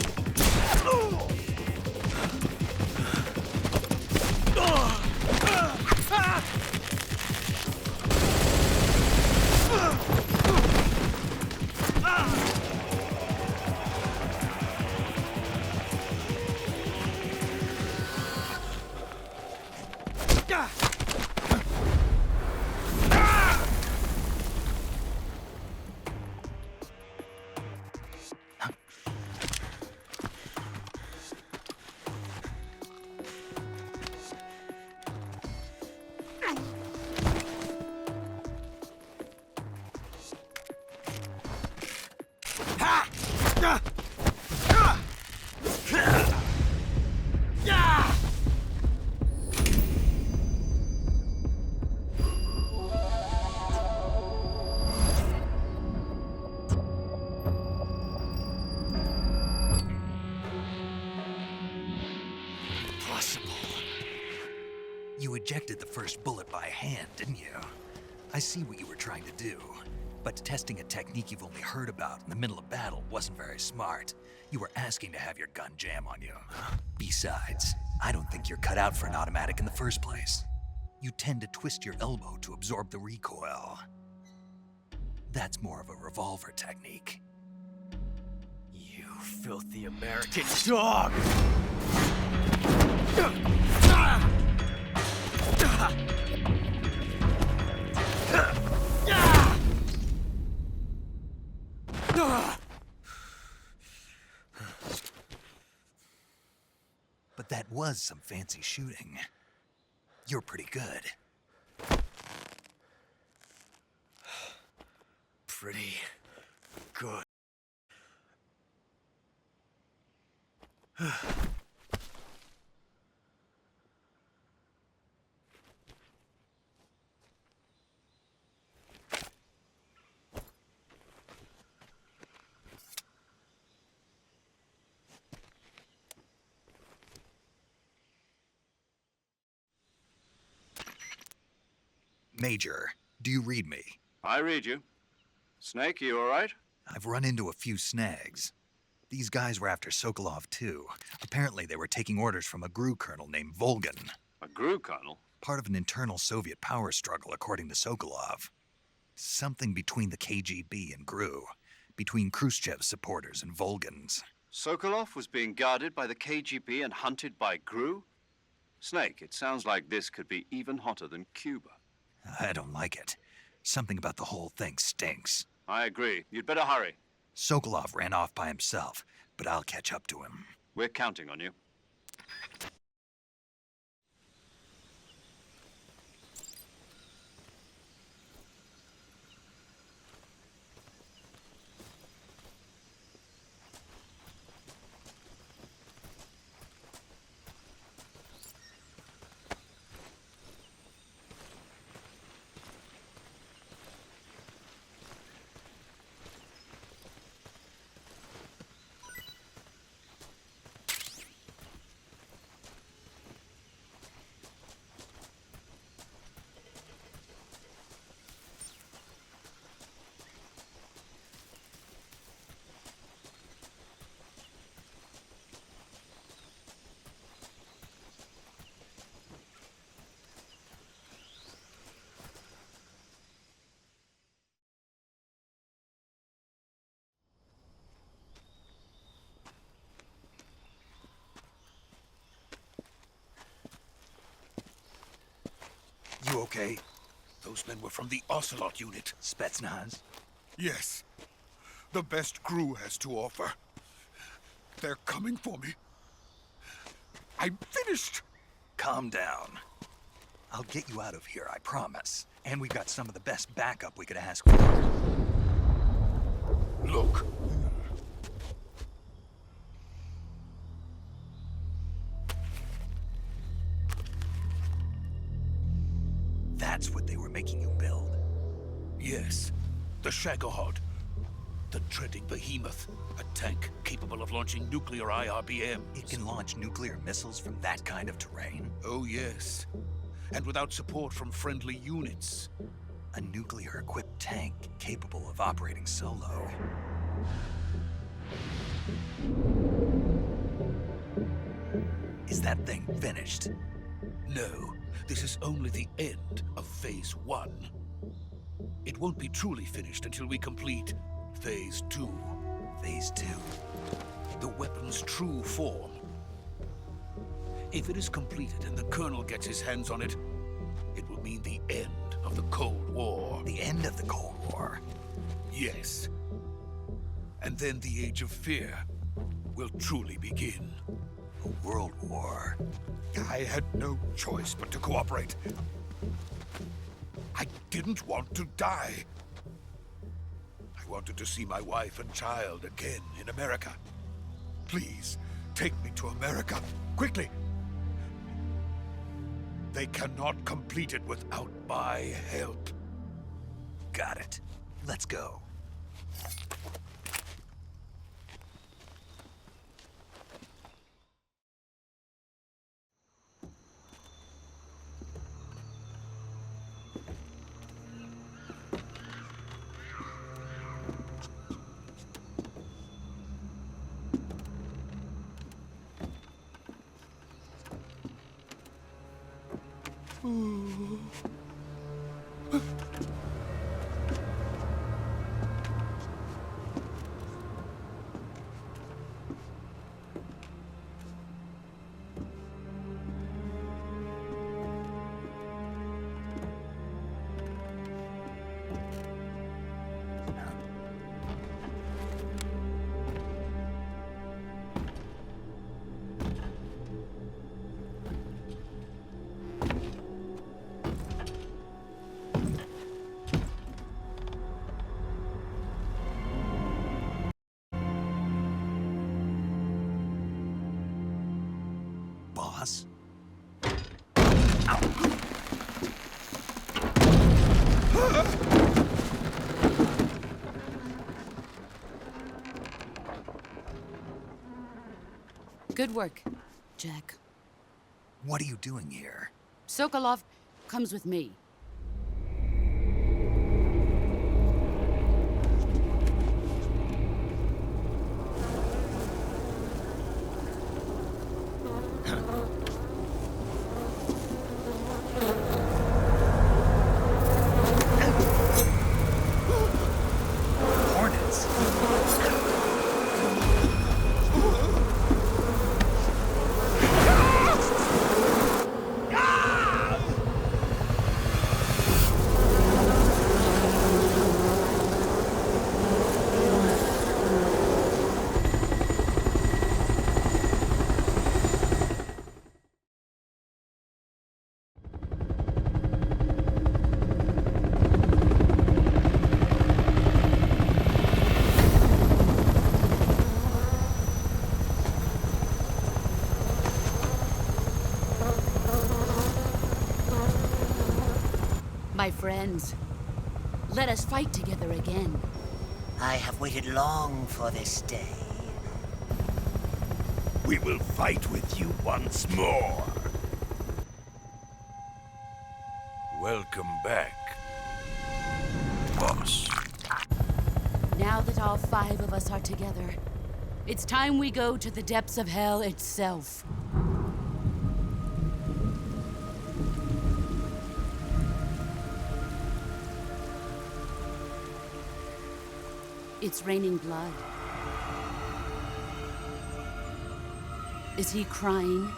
You ejected the first bullet by hand, didn't you? I see what you were trying to do. But testing a technique you've only heard about in the middle of battle wasn't very smart. You were asking to have your gun jam on you. Besides, I don't think you're cut out for an automatic in the first place. You tend to twist your elbow to absorb the recoil. That's more of a revolver technique. You filthy American dog! But that was some fancy shooting. You're pretty good. Pretty good. Major, do you read me? I read you. Snake, you all right? I've run into a few snags. These guys were after Sokolov too. Apparently they were taking orders from a GRU colonel named Volgan. A GRU colonel? Part of an internal Soviet power struggle, according to Sokolov. Something between the KGB and GRU. Between Khrushchev's supporters and Volgan's. Sokolov was being guarded by the KGB and hunted by GRU? Snake, it sounds like this could be even hotter than Cuba. I don't like it. Something about the whole thing stinks. I agree. You'd better hurry. Sokolov ran off by himself, but I'll catch up to him. We're counting on you. You okay? Those men were from the Ocelot unit. Spetsnaz? Yes. The best GRU has to offer. They're coming for me. I'm finished. Calm down. I'll get you out of here, I promise. And we've got some of the best backup we could ask for. Look. That's what they were making you build? Yes. The Shagohod. The treading behemoth. A tank capable of launching nuclear IRBMs. It can launch nuclear missiles from that kind of terrain? Oh, yes. And without support from friendly units. A nuclear-equipped tank capable of operating solo. Is that thing finished? No. This is only the end of Phase 1. It won't be truly finished until we complete Phase 2. Phase 2? The weapon's true form. If it is completed and the Colonel gets his hands on it, it will mean the end of the Cold War. The end of the Cold War? Yes. And then the Age of Fear will truly begin. A world war? I had no choice but to cooperate. I didn't want to die. I wanted to see my wife and child again in America. Please, take me to America, quickly. They cannot complete it without my help. Got it. Let's go. Boss? Good work, Jack. What are you doing here? Sokolov comes with me. Hornets? My friends, let us fight together again. I have waited long for this day. We will fight with you once more. Welcome back, boss. Now that all 5 of us are together, it's time we go to the depths of hell itself. It's raining blood. Is he crying?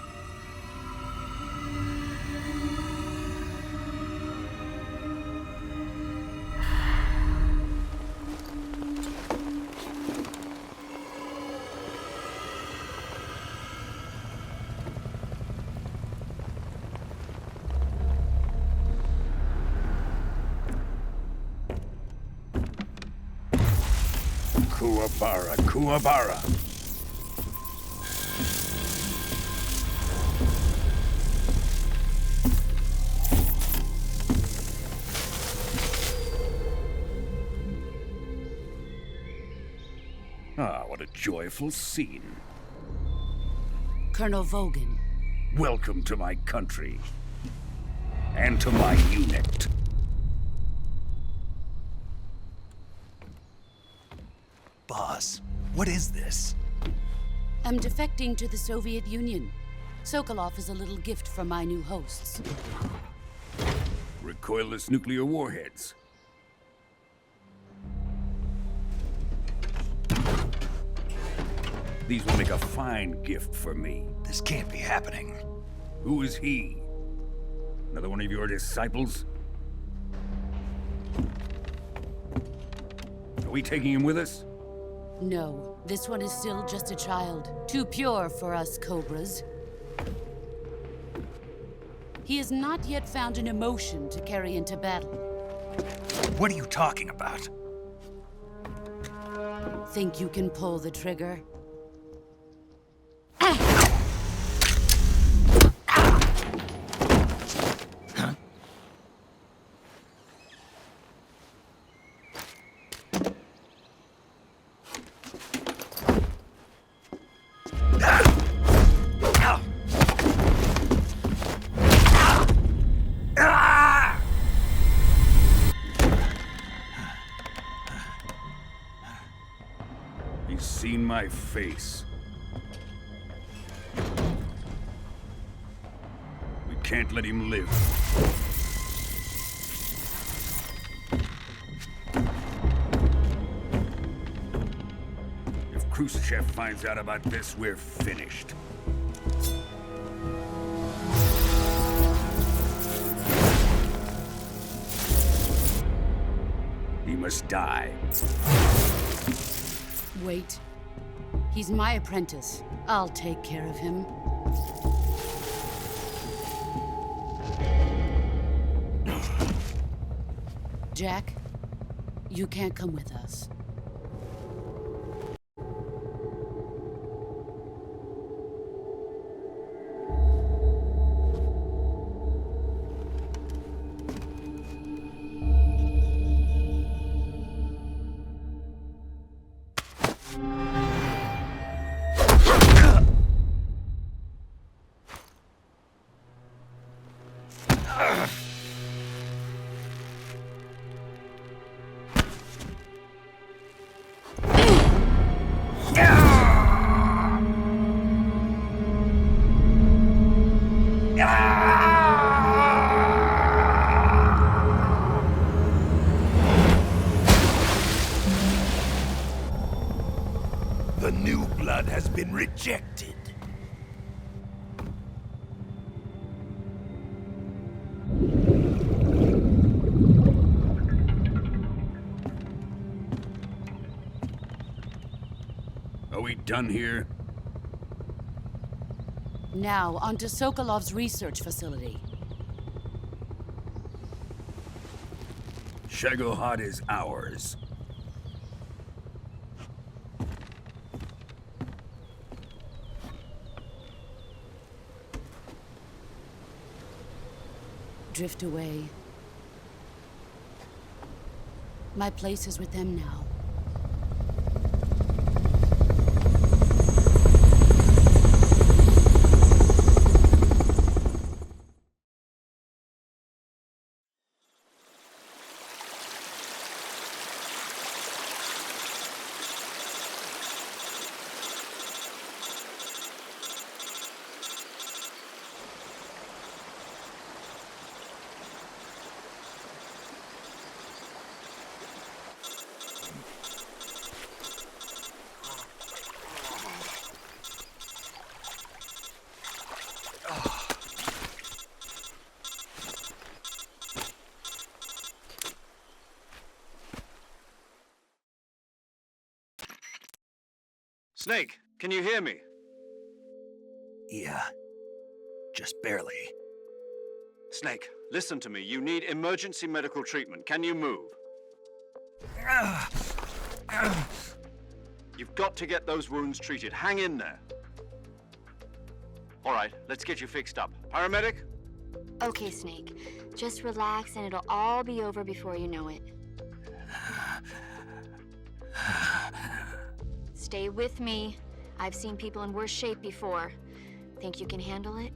Kuwabara, Kuwabara. Ah, what a joyful scene. Colonel Vogan. Welcome to my country. And to my unit. Boss, what is this? I'm defecting to the Soviet Union. Sokolov is a little gift from my new hosts. Recoilless nuclear warheads. These will make a fine gift for me. This can't be happening. Who is he? Another one of your disciples? Are we taking him with us? No, this one is still just a child. Too pure for us Cobras. He has not yet found an emotion to carry into battle. What are you talking about? Think you can pull the trigger? He's seen my face. We can't let him live. If Khrushchev finds out about this, we're finished. He must die. Wait. He's my apprentice. I'll take care of him. Jack, you can't come with us. The new blood has been rejected. Are we done here? Now, onto Sokolov's research facility. Shagohod is ours. Drift away. My place is with them now. Snake, can you hear me? Yeah. Just barely. Snake, listen to me. You need emergency medical treatment. Can you move? You've got to get those wounds treated. Hang in there. All right, let's get you fixed up. Paramedic? Okay, Snake. Just relax and it'll all be over before you know it. Stay with me. I've seen people in worse shape before. Think you can handle it?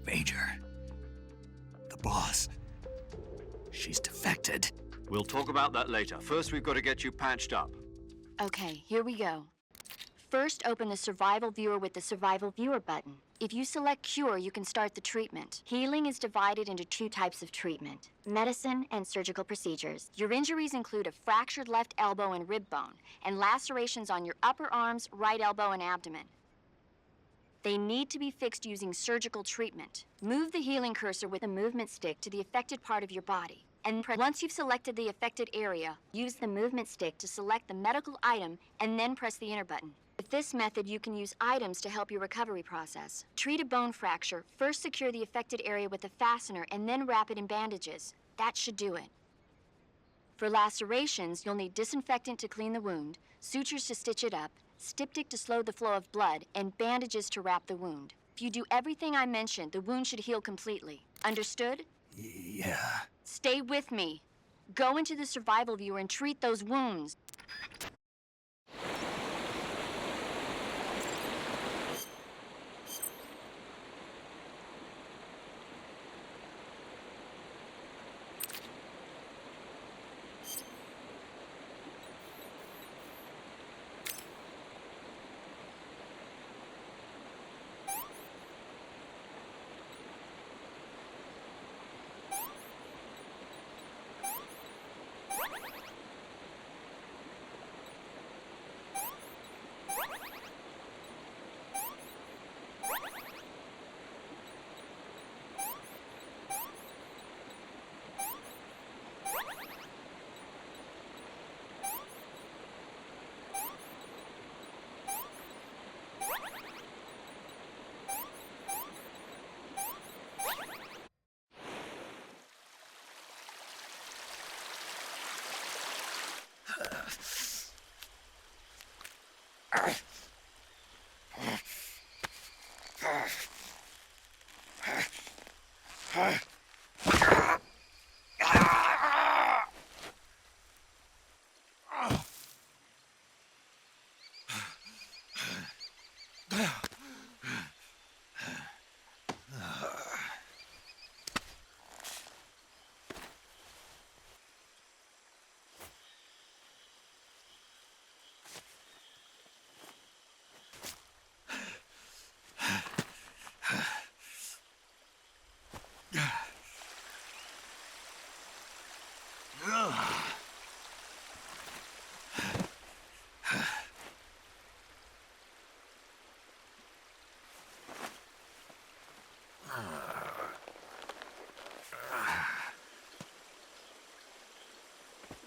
Major. The boss. She's defected. We'll talk about that later. First, we've got to get you patched up. Okay, here we go. First, open the Survival Viewer with the Survival Viewer button. If you select Cure, you can start the treatment. Healing is divided into two types of treatment: medicine and surgical procedures. Your injuries include a fractured left elbow and rib bone, and lacerations on your upper arms, right elbow, and abdomen. They need to be fixed using surgical treatment. Move the healing cursor with a movement stick to the affected part of your body. And once you've selected the affected area, use the movement stick to select the medical item and then press the enter button. With this method, you can use items to help your recovery process. Treat a bone fracture. First secure the affected area with a fastener and then wrap it in bandages. That should do it. For lacerations, you'll need disinfectant to clean the wound, sutures to stitch it up, styptic to slow the flow of blood, and bandages to wrap the wound. If you do everything I mentioned, the wound should heal completely. Understood? Yeah. Stay with me. Go into the Survival Viewer and treat those wounds.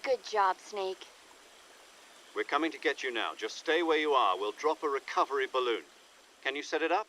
Good job, Snake. We're coming to get you now. Just stay where you are. We'll drop a recovery balloon. Can you set it up?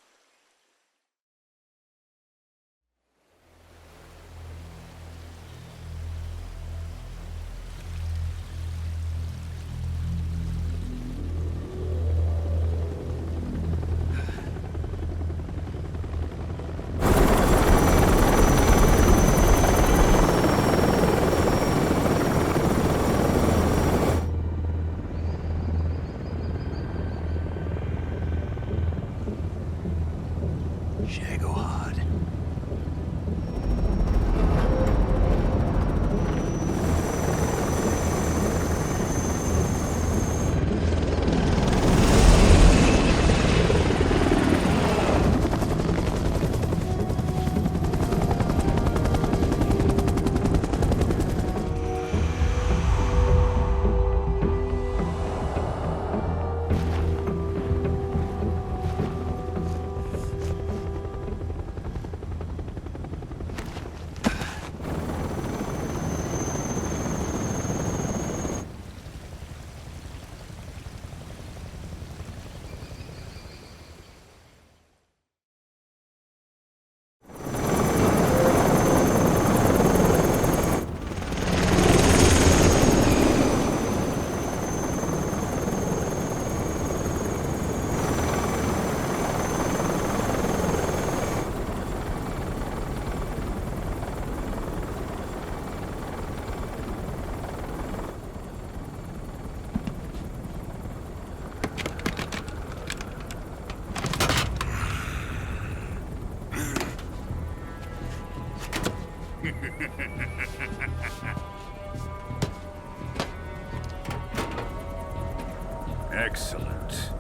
Excellent.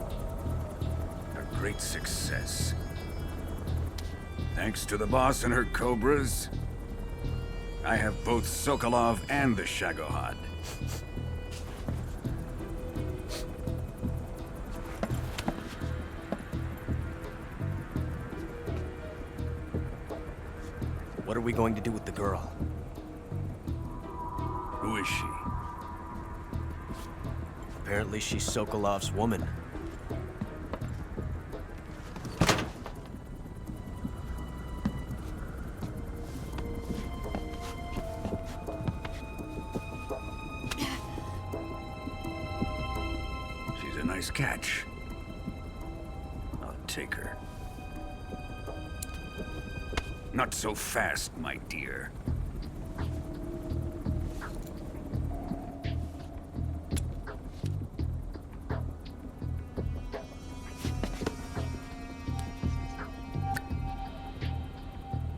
A great success. Thanks to the boss and her cobras, I have both Sokolov and the Shagohod. What are we going to do with the girl? Who is she? Apparently she's Sokolov's woman. She's a nice catch. I'll take her. Not so fast, my dear.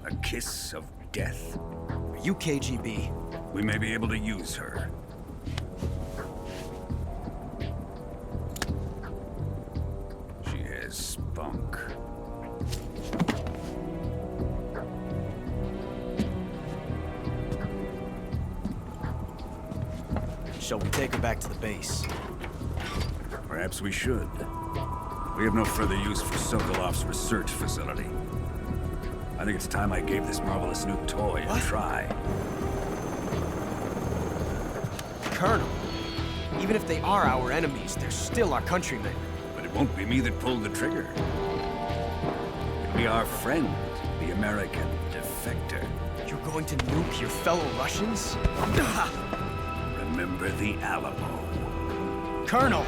A kiss of death. Are you KGB? We may be able to use her. She has spunk. Shall we take her back to the base? Perhaps we should. We have no further use for Sokolov's research facility. I think it's time I gave this marvelous new toy a try. Colonel, even if they are our enemies, they're still our countrymen. But it won't be me that pulled the trigger. It'll be our friend, the American defector. You're going to nuke your fellow Russians? Remember the Alamo. Colonel!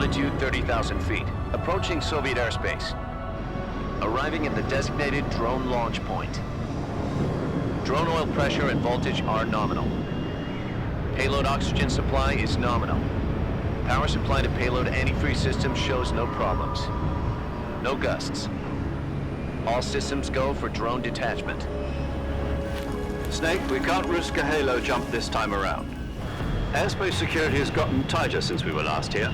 Altitude 30,000 feet. Approaching Soviet airspace. Arriving at the designated drone launch point. Drone oil pressure and voltage are nominal. Payload oxygen supply is nominal. Power supply to payload antifreeze system shows no problems. No gusts. All systems go for drone detachment. Snake, we can't risk a halo jump this time around. Airspace security has gotten tighter since we were last here.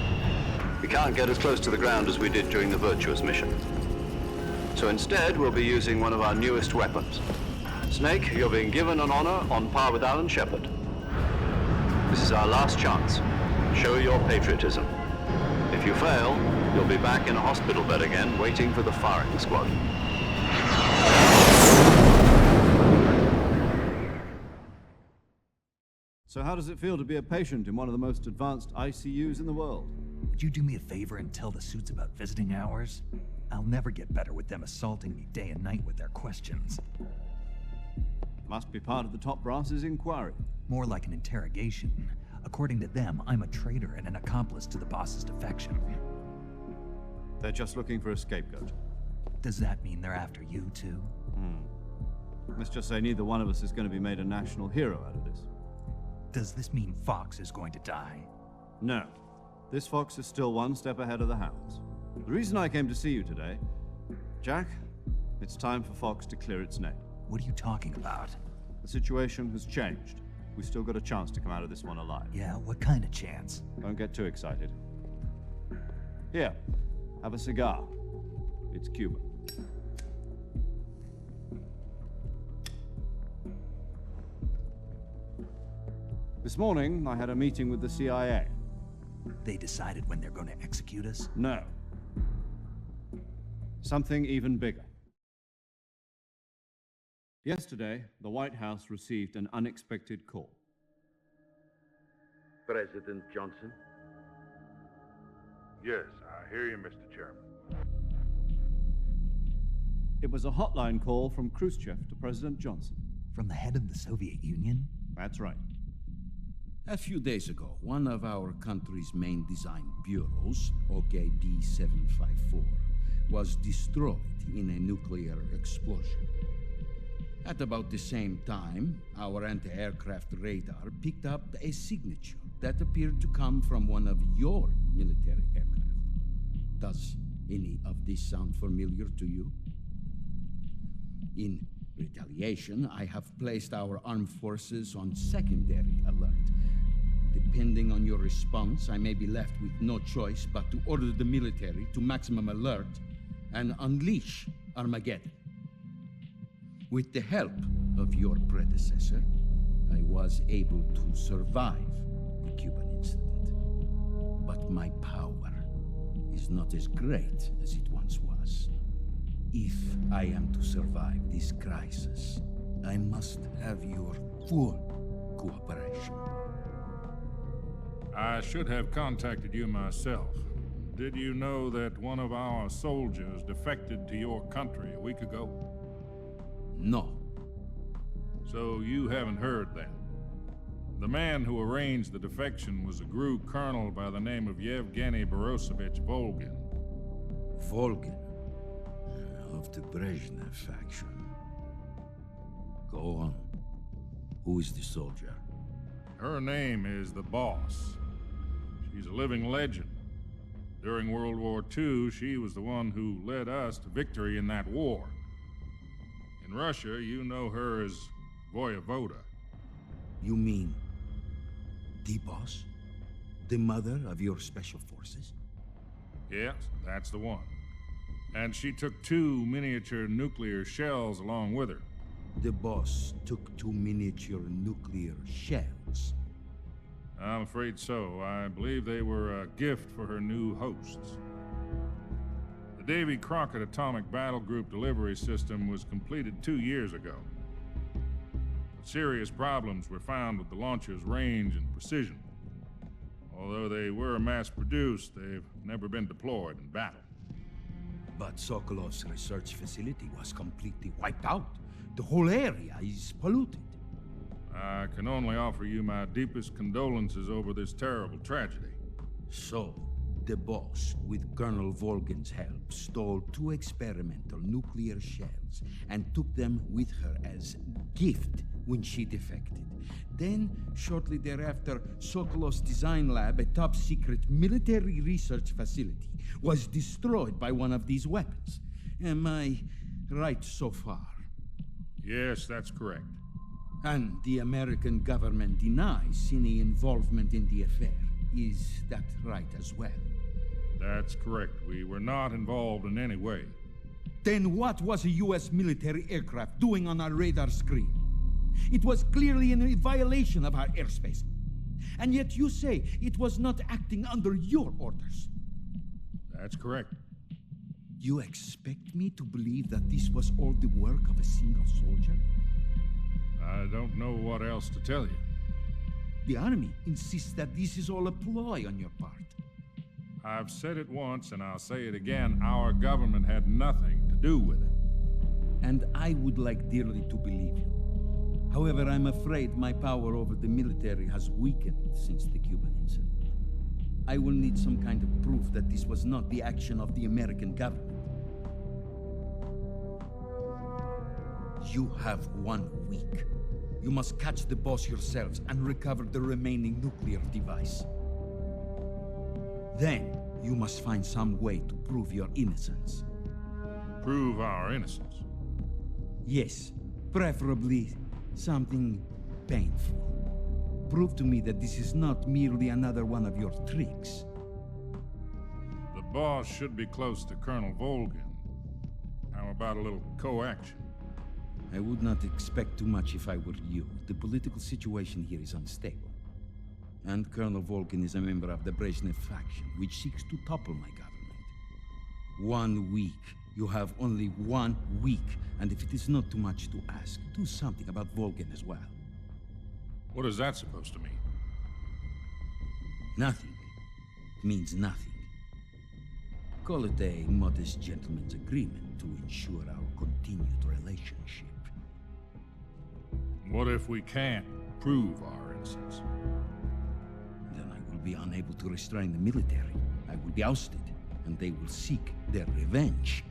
We can't get as close to the ground as we did during the Virtuous mission. So instead, we'll be using one of our newest weapons. Snake, you're being given an honor on par with Alan Shepard. This is our last chance. Show your patriotism. If you fail, you'll be back in a hospital bed again, waiting for the firing squad. So how does it feel to be a patient in one of the most advanced ICUs in the world? Would you do me a favor and tell the suits about visiting hours? I'll never get better with them assaulting me day and night with their questions. Must be part of the top brass's inquiry. More like an interrogation. According to them, I'm a traitor and an accomplice to the boss's defection. They're just looking for a scapegoat. Does that mean they're after you, too? Let's just say neither one of us is going to be made a national hero out of this. Does this mean Fox is going to die? No. This Fox is still one step ahead of the Hounds. The reason I came to see you today, Jack, it's time for Fox to clear its name. What are you talking about? The situation has changed. We've still got a chance to come out of this one alive. Yeah, what kind of chance? Don't get too excited. Here, have a cigar. It's Cuban. This morning, I had a meeting with the CIA. They decided when they're going to execute us? No. Something even bigger. Yesterday, the White House received an unexpected call. President Johnson? Yes, I hear you, Mr. Chairman. It was a hotline call from Khrushchev to President Johnson. From the head of the Soviet Union? That's right. A few days ago, one of our country's main design bureaus, OKB 754, was destroyed in a nuclear explosion. At about the same time, our anti-aircraft radar picked up a signature that appeared to come from one of your military aircraft. Does any of this sound familiar to you? In retaliation, I have placed our armed forces on secondary alert. Depending on your response, I may be left with no choice but to order the military to maximum alert and unleash Armageddon. With the help of your predecessor, I was able to survive the Cuban incident. But my power is not as great as it once was. If I am to survive this crisis, I must have your full cooperation. I should have contacted you myself. Did you know that one of our soldiers defected to your country a week ago? No. So you haven't heard that. The man who arranged the defection was a GRU colonel by the name of Yevgeny Borosovich Volgin. Volgin? Of the Brezhnev faction. Go on. Who is the soldier? Her name is the Boss. She's a living legend. During World War II, she was the one who led us to victory in that war. In Russia, you know her as Voyevoda. You mean the Boss? The mother of your special forces? Yes, that's the one. And she took 2 miniature nuclear shells along with her. The Boss took 2 miniature nuclear shells? I'm afraid so. I believe they were a gift for her new hosts. The Davy Crockett Atomic Battle Group delivery system was completed 2 years ago. But serious problems were found with the launcher's range and precision. Although they were mass-produced, they've never been deployed in battle. But Sokolov's research facility was completely wiped out. The whole area is polluted. I can only offer you my deepest condolences over this terrible tragedy. So, The boss, with Colonel Volgin's help, stole 2 experimental nuclear shells and took them with her as gift when she defected. Then, shortly thereafter, Sokolov's design lab, a top-secret military research facility, was destroyed by one of these weapons. Am I right so far? Yes, that's correct. And the American government denies any involvement in the affair. Is that right as well? That's correct. We were not involved in any way. Then what was a U.S. military aircraft doing on our radar screen? It was clearly in a violation of our airspace. And yet you say it was not acting under your orders. That's correct. You expect me to believe that this was all the work of a single soldier? I don't know what else to tell you. The Army insists that this is all a ploy on your part. I've said it once, and I'll say it again. Our government had nothing to do with it. And I would like dearly to believe you. However, I'm afraid my power over the military has weakened since the Cuban incident. I will need some kind of proof that this was not the action of the American government. You have 1 week. You must catch the boss yourselves and recover the remaining nuclear device. Then, you must find some way to prove your innocence. Prove our innocence? Yes, preferably something painful. Prove to me that this is not merely another one of your tricks. The boss should be close to Colonel Volgin. How about a little co-action? I would not expect too much if I were you. The political situation here is unstable. And Colonel Volgin is a member of the Brezhnev faction, which seeks to topple my government. 1 week. You have only 1 week. And if it is not too much to ask, do something about Volgin as well. What is that supposed to mean? Nothing. It means nothing. Call it a modest gentleman's agreement to ensure our continued relationship. What if we can't prove our innocence? Then I will be unable to restrain the military. I will be ousted, and they will seek their revenge.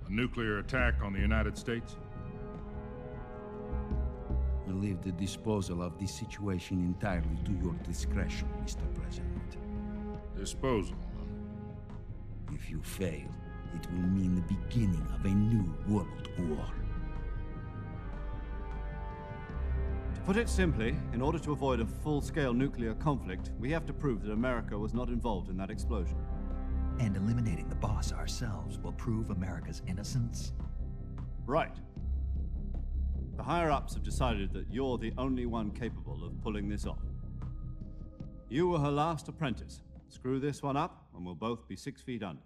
A nuclear attack on the United States? I leave the disposal of this situation entirely to your discretion, Mr. President. Disposal? If you fail, it will mean the beginning of a new world war. To put it simply, in order to avoid a full-scale nuclear conflict, we have to prove that America was not involved in that explosion. And eliminating the boss ourselves will prove America's innocence? Right. The higher-ups have decided that you're the only one capable of pulling this off. You were her last apprentice. Screw this one up, and we'll both be 6 feet under.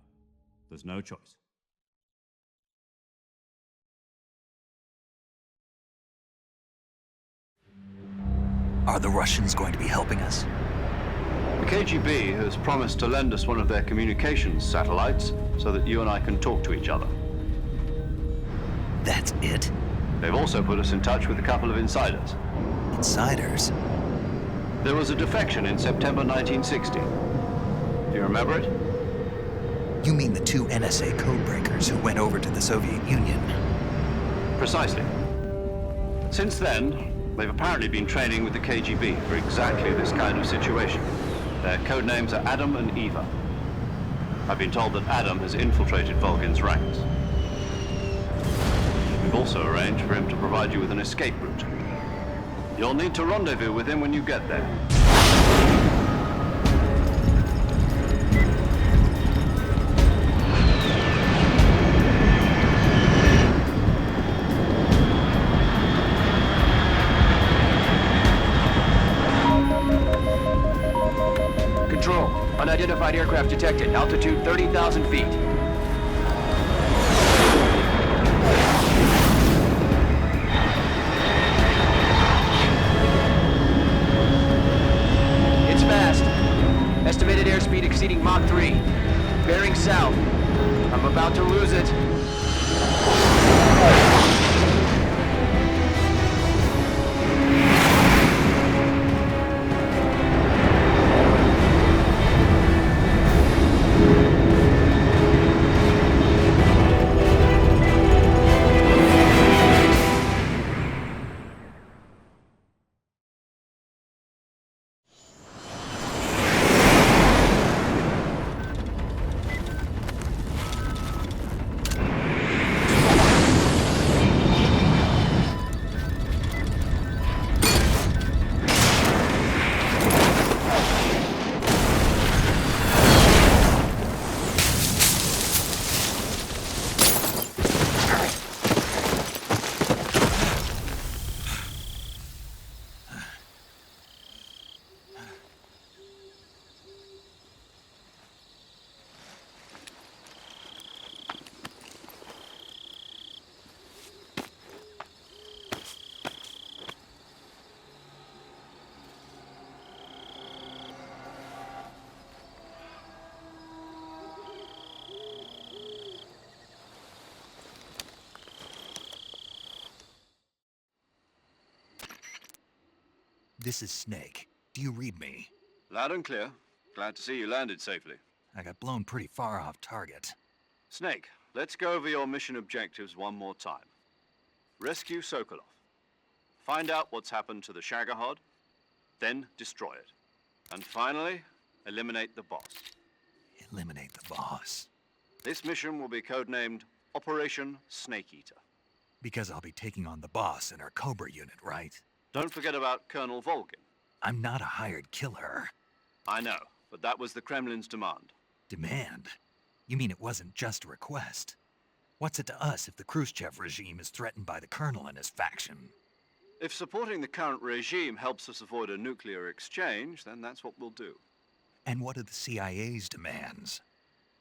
There's no choice. Are the Russians going to be helping us? The KGB has promised to lend us one of their communications satellites so that you and I can talk to each other. That's it? They've also put us in touch with a couple of insiders. Insiders? There was a defection in September 1960. Do you remember it? You mean the 2 NSA codebreakers who went over to the Soviet Union? Precisely. Since then, they've apparently been training with the KGB for exactly this kind of situation. Their code names are Adam and Eva. I've been told that Adam has infiltrated Volgin's ranks. We've also arranged for him to provide you with an escape route. You'll need to rendezvous with him when you get there. Control. Unidentified aircraft detected. Altitude 30,000 feet. It's fast. Estimated airspeed exceeding Mach 3. Bearing south. I'm about to lose it. This is Snake. Do you read me? Loud and clear. Glad to see you landed safely. I got blown pretty far off target. Snake, let's go over your mission objectives one more time. Rescue Sokolov. Find out what's happened to the Shagohod, then destroy it. And finally, eliminate the boss. Eliminate the boss. This mission will be codenamed Operation Snake Eater. Because I'll be taking on the boss in our Cobra unit, right? Don't forget about Colonel Volgin. I'm not a hired killer. I know, but that was the Kremlin's demand. Demand? You mean it wasn't just a request? What's it to us if the Khrushchev regime is threatened by the Colonel and his faction? If supporting the current regime helps us avoid a nuclear exchange, then that's what we'll do. And what are the CIA's demands?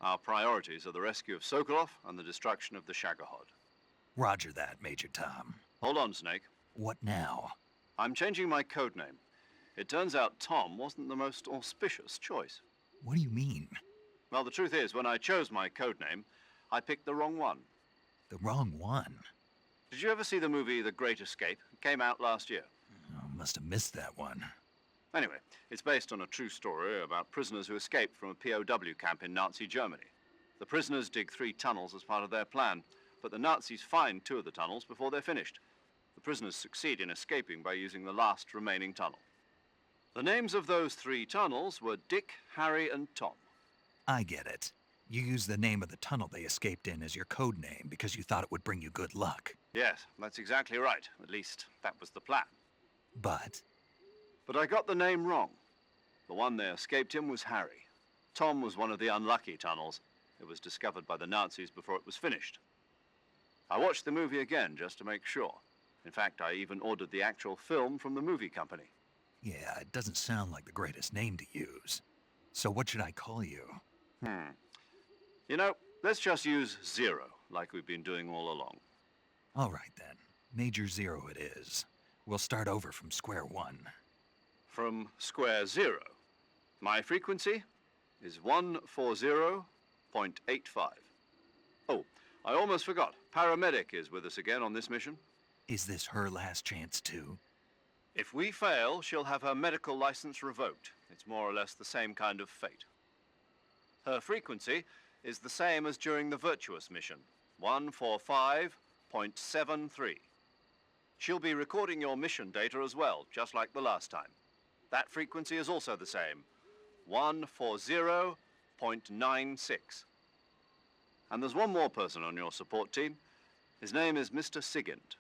Our priorities are the rescue of Sokolov and the destruction of the Shagohod. Roger that, Major Tom. Hold on, Snake. What now? I'm changing my codename. It turns out Tom wasn't the most auspicious choice. What do you mean? Well, the truth is, when I chose my codename, I picked the wrong one. The wrong one? Did you ever see the movie The Great Escape? It came out last year. Oh, must have missed that one. Anyway, it's based on a true story about prisoners who escaped from a POW camp in Nazi Germany. The prisoners dig 3 tunnels as part of their plan, but the Nazis find 2 of the tunnels before they're finished. The prisoners succeed in escaping by using the last remaining tunnel. The names of those 3 tunnels were Dick, Harry, and Tom. I get it. You used the name of the tunnel they escaped in as your code name because you thought it would bring you good luck. Yes, that's exactly right. At least, that was the plan. But I got the name wrong. The one they escaped in was Harry. Tom was one of the unlucky tunnels. It was discovered by the Nazis before it was finished. I watched the movie again just to make sure. In fact, I even ordered the actual film from the movie company. yeah, it doesn't sound like the greatest name to use. So what should I call you? You know, let's just use Zero, like we've been doing all along. All right then. Major Zero it is. We'll start over from square one. From square 0. My frequency is 140.85. Oh, I almost forgot. Paramedic is with us again on this mission. Is this her last chance too? If we fail, she'll have her medical license revoked. It's more or less the same kind of fate. Her frequency is the same as during the Virtuous mission, 145.73. She'll be recording your mission data as well, just like the last time. That frequency is also the same, 140.96. And there's one more person on your support team. His name is Mr. Sigint.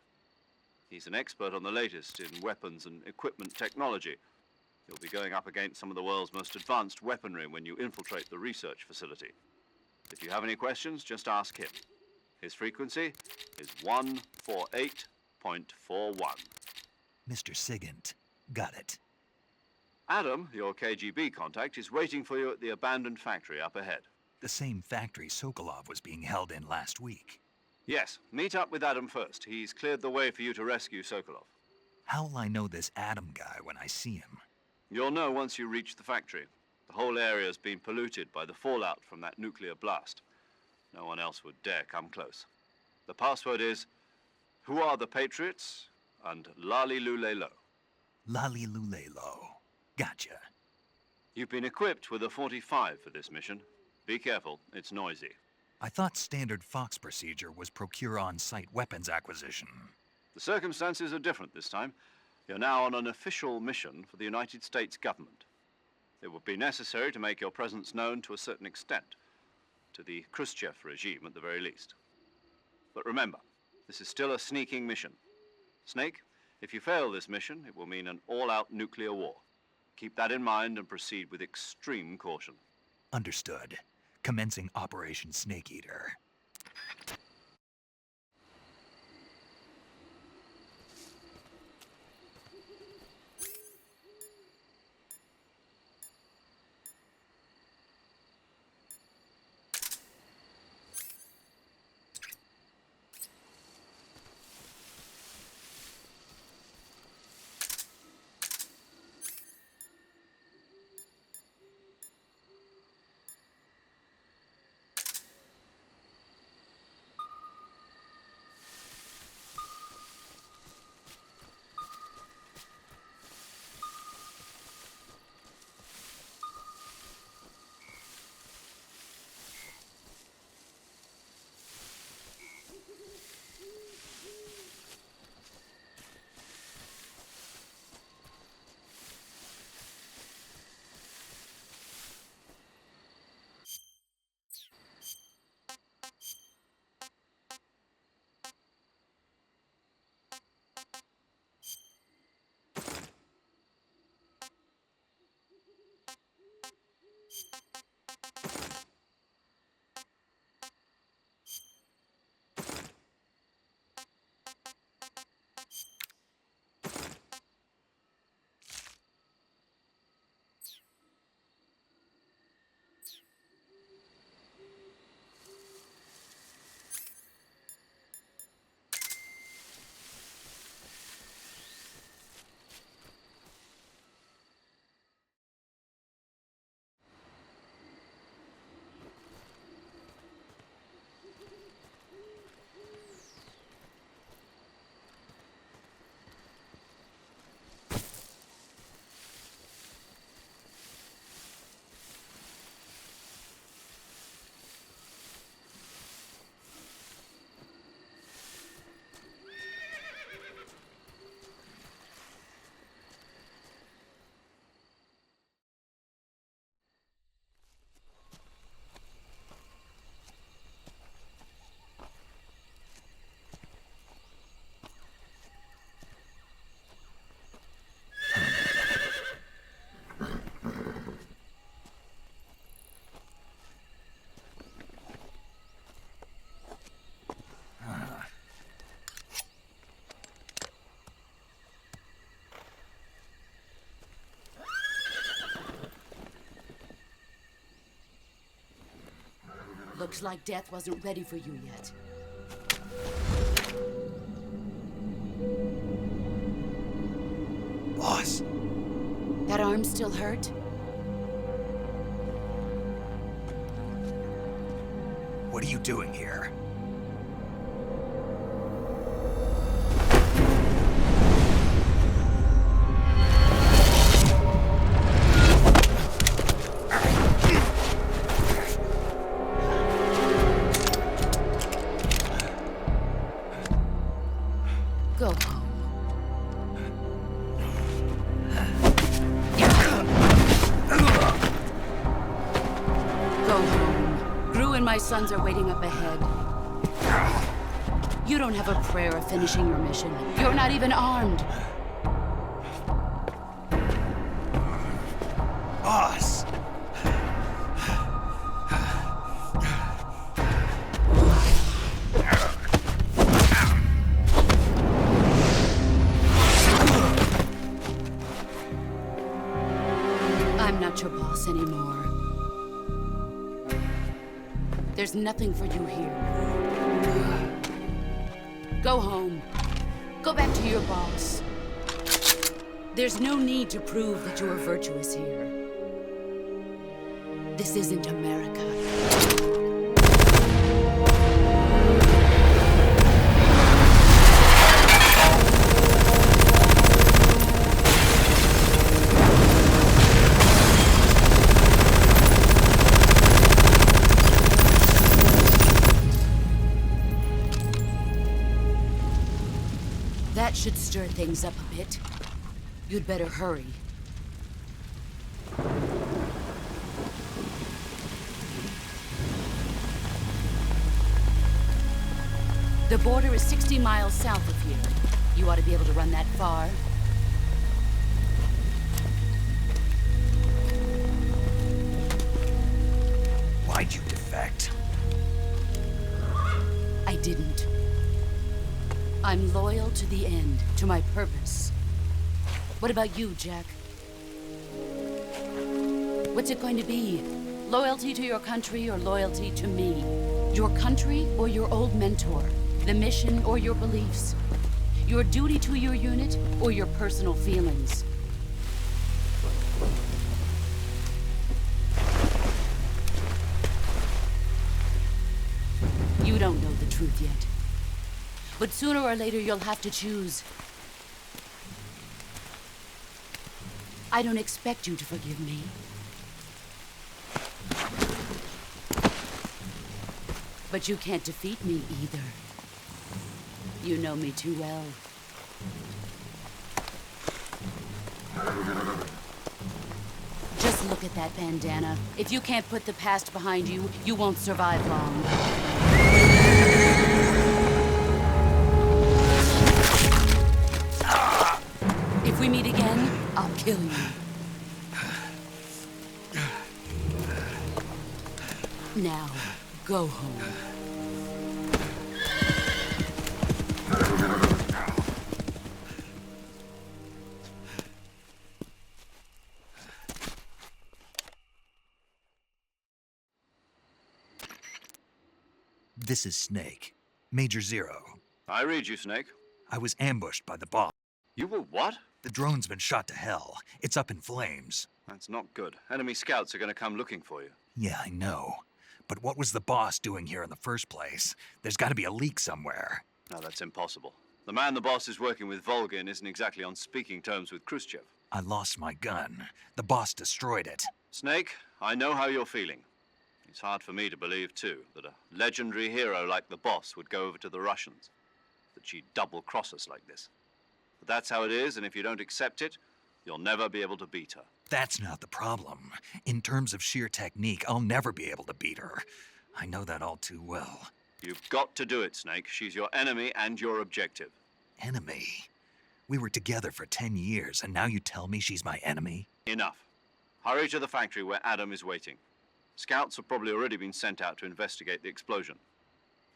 He's an expert on the latest in weapons and equipment technology. You'll be going up against some of the world's most advanced weaponry when you infiltrate the research facility. If you have any questions, just ask him. His frequency is 148.41. Mr. Sigint. Got it. Adam, your KGB contact, is waiting for you at the abandoned factory up ahead. The same factory Sokolov was being held in last week. Yes, meet up with Adam first. He's cleared the way for you to rescue Sokolov. How'll I know this Adam guy when I see him? You'll know once you reach the factory. The whole area's been polluted by the fallout from that nuclear blast. No one else would dare come close. The password is, "Who are the Patriots?" and Lali Lulelo. Lali Lulelo. Gotcha. You've been equipped with a 45 for this mission. Be careful, it's noisy. I thought standard Fox procedure was procure on-site weapons acquisition. The circumstances are different this time. You're now on an official mission for the United States government. It would be necessary to make your presence known to a certain extent, to the Khrushchev regime at the very least. But remember, this is still a sneaking mission. Snake, if you fail this mission, it will mean an all-out nuclear war. Keep that in mind and proceed with extreme caution. Understood. Commencing Operation Snake Eater. Looks like death wasn't ready for you yet. Boss. That arm still hurt? What are you doing here? Go home. Go home. Gru and my sons are waiting up ahead. You don't have a prayer of finishing your mission. You're not even armed. Boss! I'm not your boss anymore. There's nothing for you here. Go home. Go back to your boss. There's no need to prove that you are virtuous here. This isn't America. That should stir things up a bit. You'd better hurry. The border is 60 miles south of here. You ought to be able to run that far. Why'd you defect? I didn't. I'm loyal to the end, to my purpose. What about you, Jack? What's it going to be? Loyalty to your country or loyalty to me? Your country or your old mentor? The mission or your beliefs? Your duty to your unit or your personal feelings? You don't know the truth yet. But sooner or later, you'll have to choose. I don't expect you to forgive me. But you can't defeat me either. You know me too well. Just look at that bandana. If you can't put the past behind you, you won't survive long. If we meet again, I'll kill you. Now, go home. This is Snake. Major Zero. I read you, Snake. I was ambushed by the boss. You were what? The drone's been shot to hell. It's up in flames. That's not good. Enemy scouts are going to come looking for you. Yeah, I know. But what was the boss doing here in the first place? There's got to be a leak somewhere. No, that's impossible. The man the boss is working with, Volgin, isn't exactly on speaking terms with Khrushchev. I lost my gun. The boss destroyed it. Snake, I know how you're feeling. It's hard for me to believe, too, that a legendary hero like the boss would go over to the Russians. That she'd double-cross us like this. But that's how it is, and if you don't accept it, you'll never be able to beat her. That's not the problem. In terms of sheer technique, I'll never be able to beat her. I know that all too well. You've got to do it, Snake. She's your enemy and your objective. Enemy? We were together for 10 years, and now you tell me she's my enemy? Enough. Hurry to the factory where Adam is waiting. Scouts have probably already been sent out to investigate the explosion.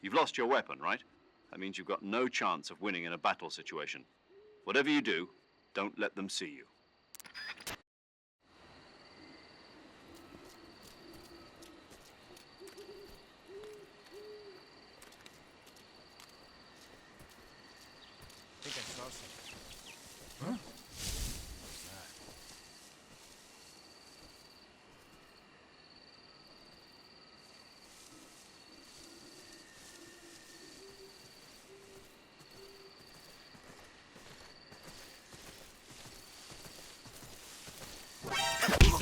You've lost your weapon, right? That means you've got no chance of winning in a battle situation. Whatever you do, don't let them see you.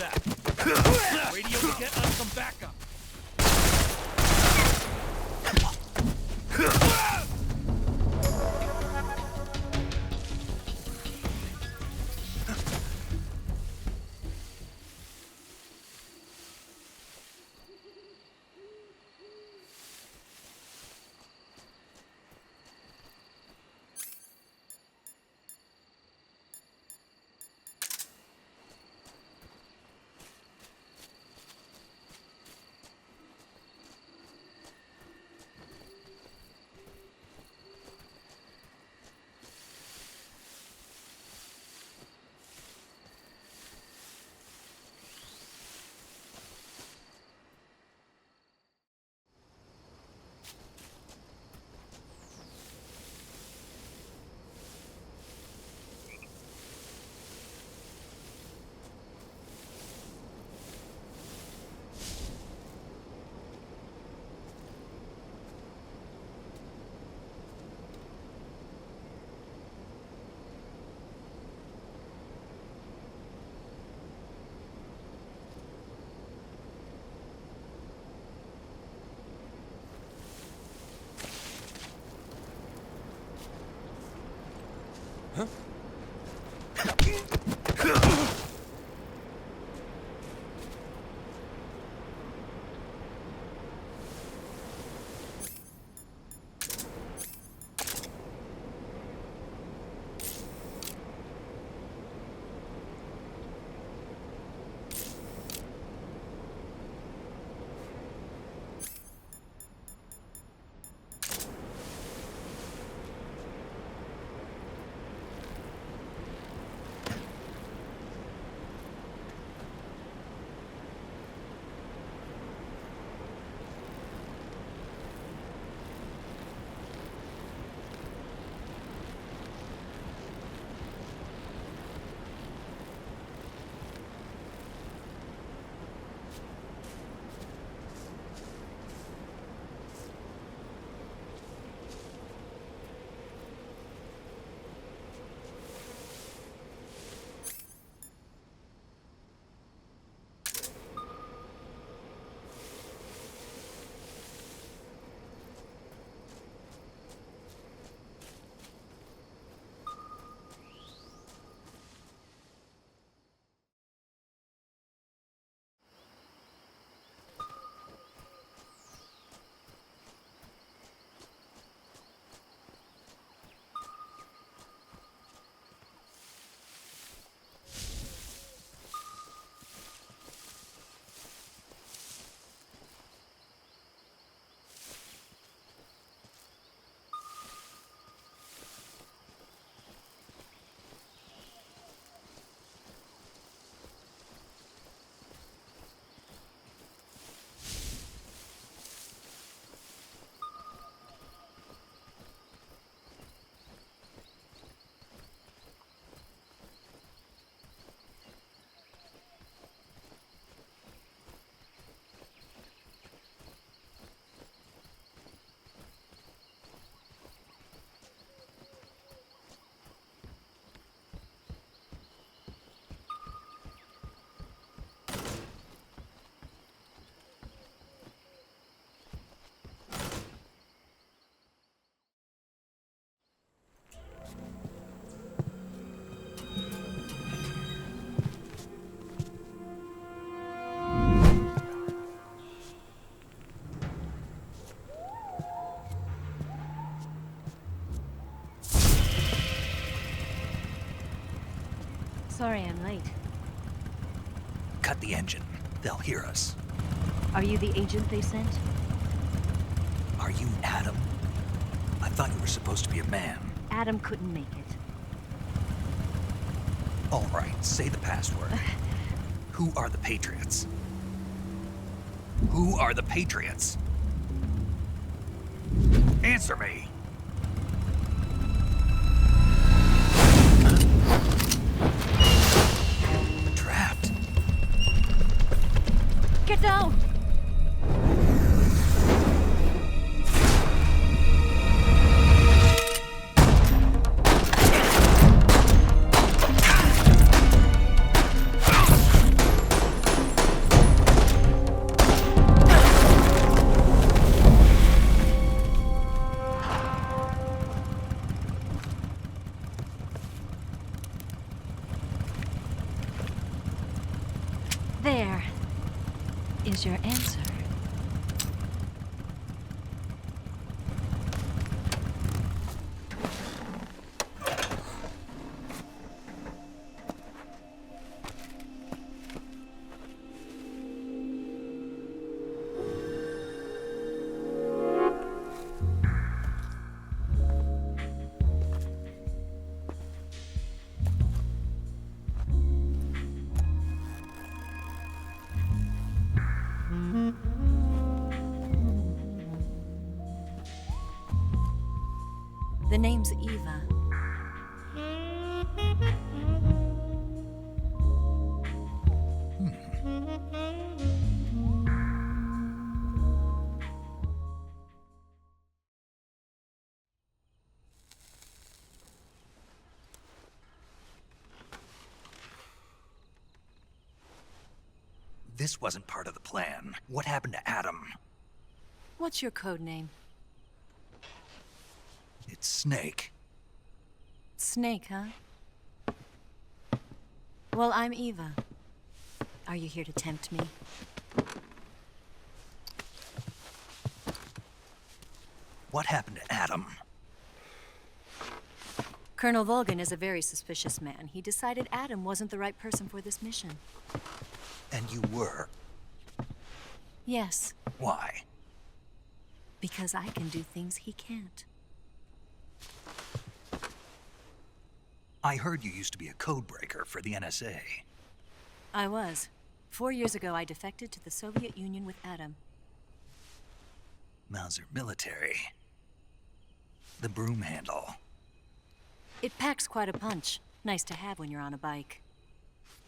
that. Radio to get us some backup. Sorry I'm late. Cut the engine. They'll hear us. Are you the agent they sent? Are you Adam? I thought you were supposed to be a man. Adam couldn't make it. All right, say the password. Who are the Patriots? Who are the Patriots? Answer me! Trapped. Get down! is your answer? The name's Eva. This wasn't part of the plan. What happened to Adam? What's your code name? It's Snake. Snake, huh? Well, I'm Eva. Are you here to tempt me? What happened to Adam? Colonel Volgin is a very suspicious man. He decided Adam wasn't the right person for this mission. And you were? Yes. Why? Because I can do things he can't. I heard you used to be a codebreaker for the NSA. I was. 4 years ago, I defected to the Soviet Union with Adam. Mauser military. The broom handle. It packs quite a punch. Nice to have when you're on a bike.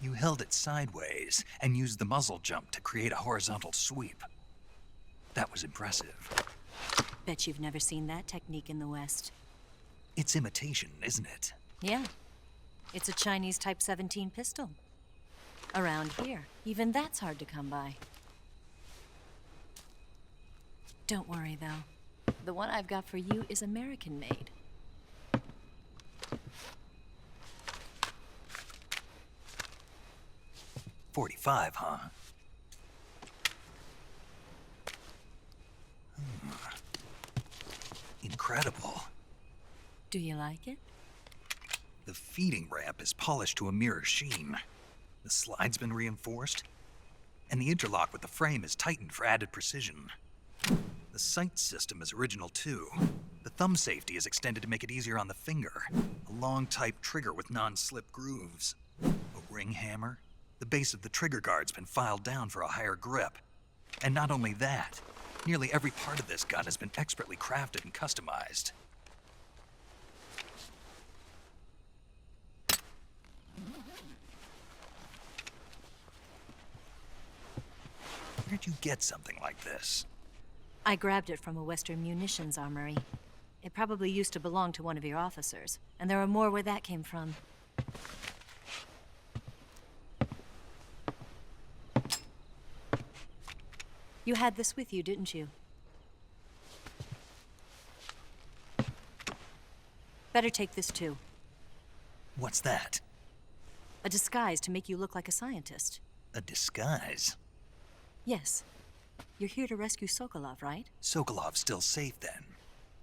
You held it sideways and used the muzzle jump to create a horizontal sweep. That was impressive. Bet you've never seen that technique in the West. It's imitation, isn't it? Yeah. It's a Chinese Type 17 pistol. Around here, even that's hard to come by. Don't worry, though. The one I've got for you is American-made. .45, huh? Incredible. Do you like it? The feeding ramp is polished to a mirror sheen. The slide's been reinforced, and the interlock with the frame is tightened for added precision. The sight system is original too. The thumb safety is extended to make it easier on the finger. A long type trigger with non-slip grooves. A ring hammer. The base of the trigger guard's been filed down for a higher grip. And not only that, nearly every part of this gun has been expertly crafted and customized. Where'd you get something like this? I grabbed it from a Western munitions armory. It probably used to belong to one of your officers, and there are more where that came from. You had this with you, didn't you? Better take this too. What's that? A disguise to make you look like a scientist. A disguise? Yes. You're here to rescue Sokolov, right? Sokolov's still safe then?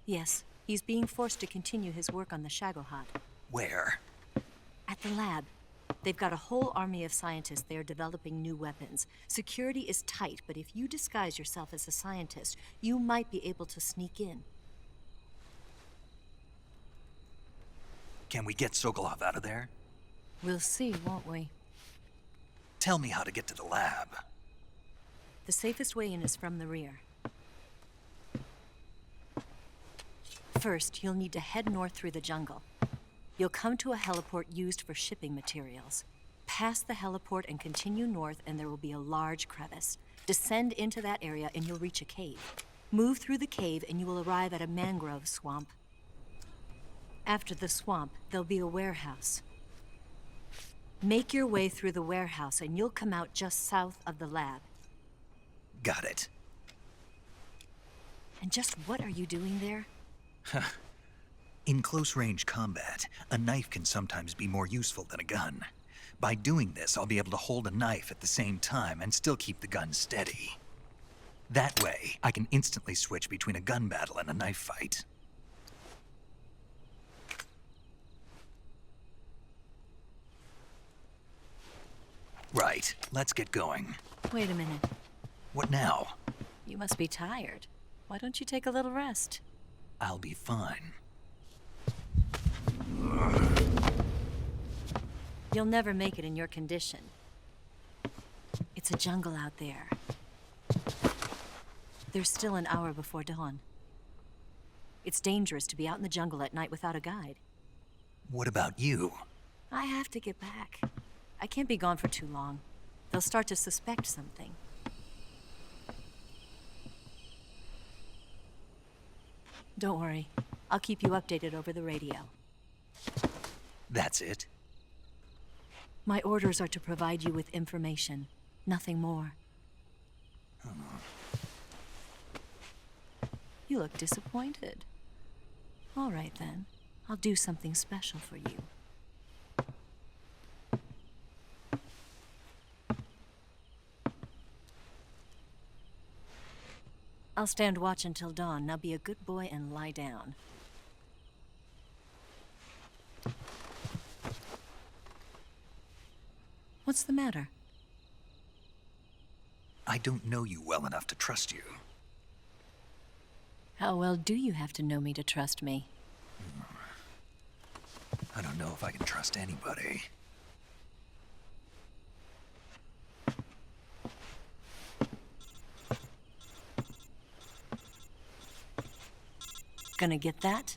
Yes. He's being forced to continue his work on the Shagohod. Where? At the lab. They've got a whole army of scientists there developing new weapons. Security is tight, but if you disguise yourself as a scientist, you might be able to sneak in. Can we get Sokolov out of there? We'll see, won't we? Tell me how to get to the lab. The safest way in is from the rear. First, you'll need to head north through the jungle. You'll come to a heliport used for shipping materials. Pass the heliport and continue north, and there will be a large crevice. Descend into that area and you'll reach a cave. Move through the cave and you will arrive at a mangrove swamp. After the swamp, there'll be a warehouse. Make your way through the warehouse and you'll come out just south of the lab. Got it. And just what are you doing there? In close-range combat, a knife can sometimes be more useful than a gun. By doing this, I'll be able to hold a knife at the same time and still keep the gun steady. That way, I can instantly switch between a gun battle and a knife fight. Right, let's get going. Wait a minute. What now? You must be tired. Why don't you take a little rest? I'll be fine. You'll never make it in your condition. It's a jungle out there. There's still an hour before dawn. It's dangerous to be out in the jungle at night without a guide. What about you? I have to get back. I can't be gone for too long. They'll start to suspect something. Don't worry. I'll keep you updated over the radio. That's it? My orders are to provide you with information, nothing more. You look disappointed. All right, then. I'll do something special for you. I'll stand watch until dawn. Now be a good boy and lie down. What's the matter? I don't know you well enough to trust you. How well do you have to know me to trust me? I don't know if I can trust anybody. Gonna get that?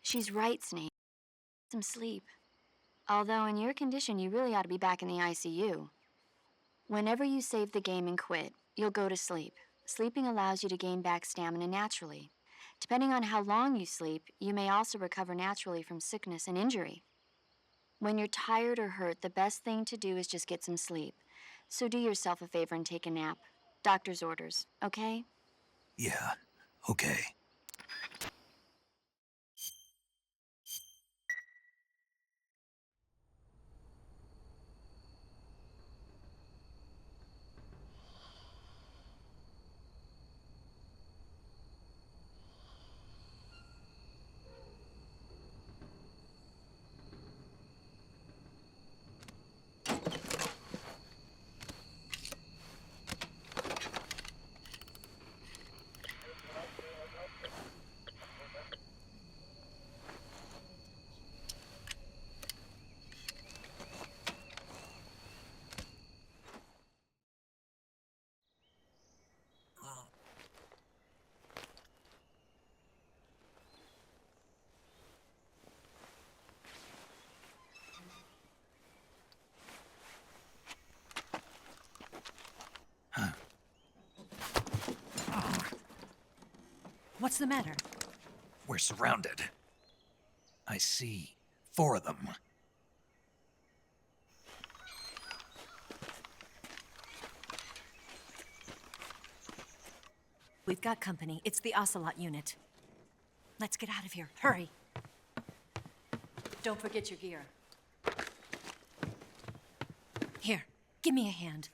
She's right, Snake. Some sleep. Although in your condition, you really ought to be back in the ICU. Whenever you save the game and quit, you'll go to sleep. Sleeping allows you to gain back stamina naturally. Depending on how long you sleep, you may also recover naturally from sickness and injury. When you're tired or hurt, the best thing to do is just get some sleep. So do yourself a favor and take a nap. Doctor's orders, okay? Yeah, okay. What's the matter? We're surrounded. I see 4 of them. We've got company. It's the Ocelot unit. Let's get out of here. Hurry. Don't forget your gear. Here, give me a hand.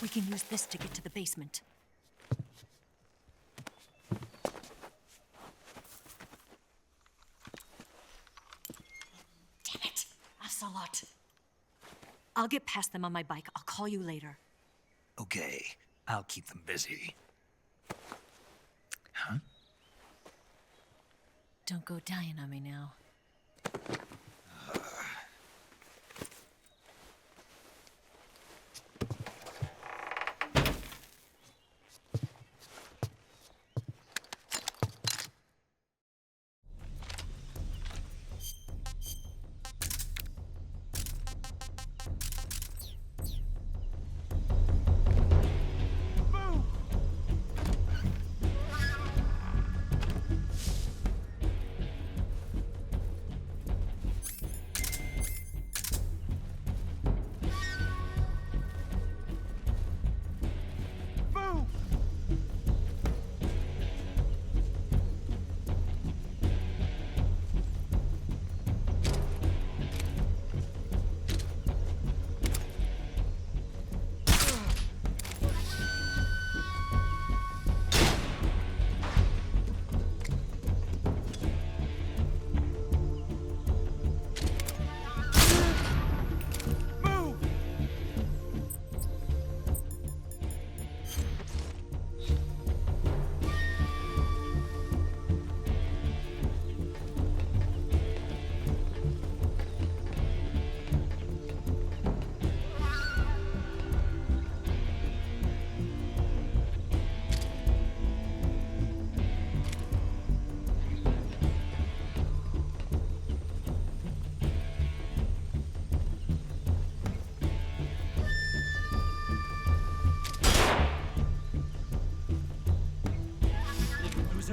We can use this to get to the basement. Damn it! Ocelot! I'll get past them on my bike. I'll call you later. Okay, I'll keep them busy. Huh? Don't go dying on me now.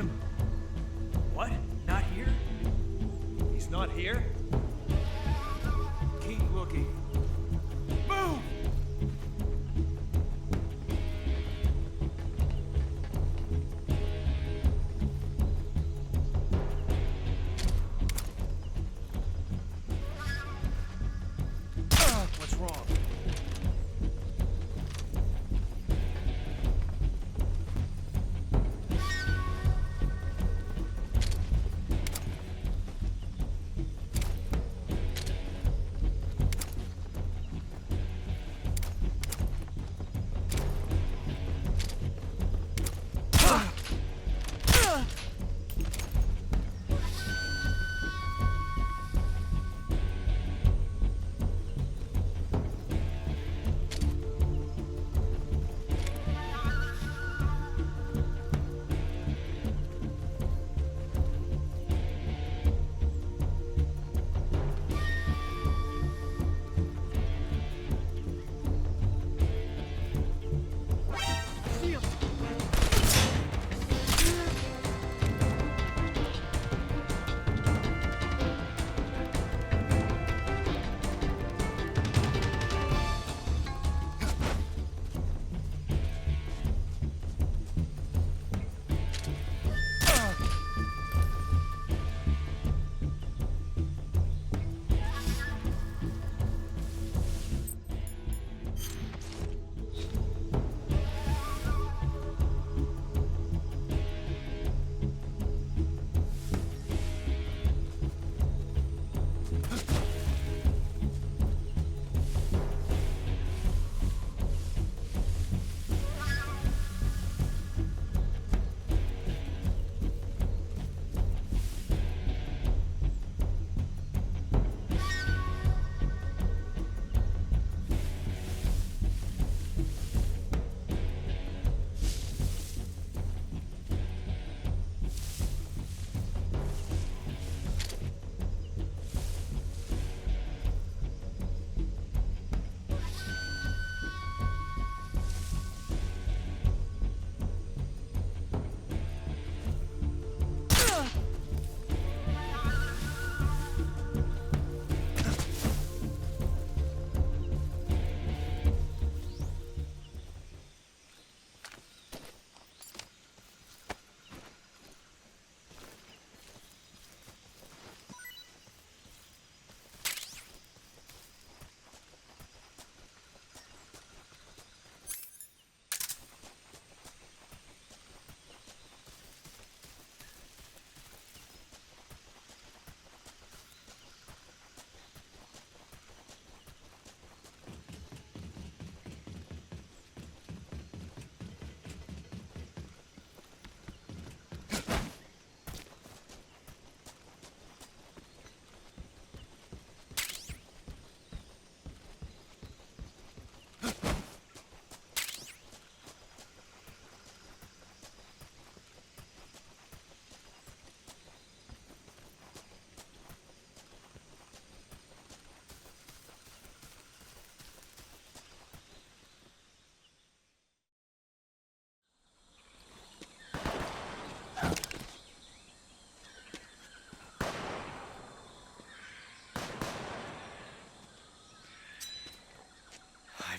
him. What? Not here? He's not here? Keep looking. Move! What's wrong?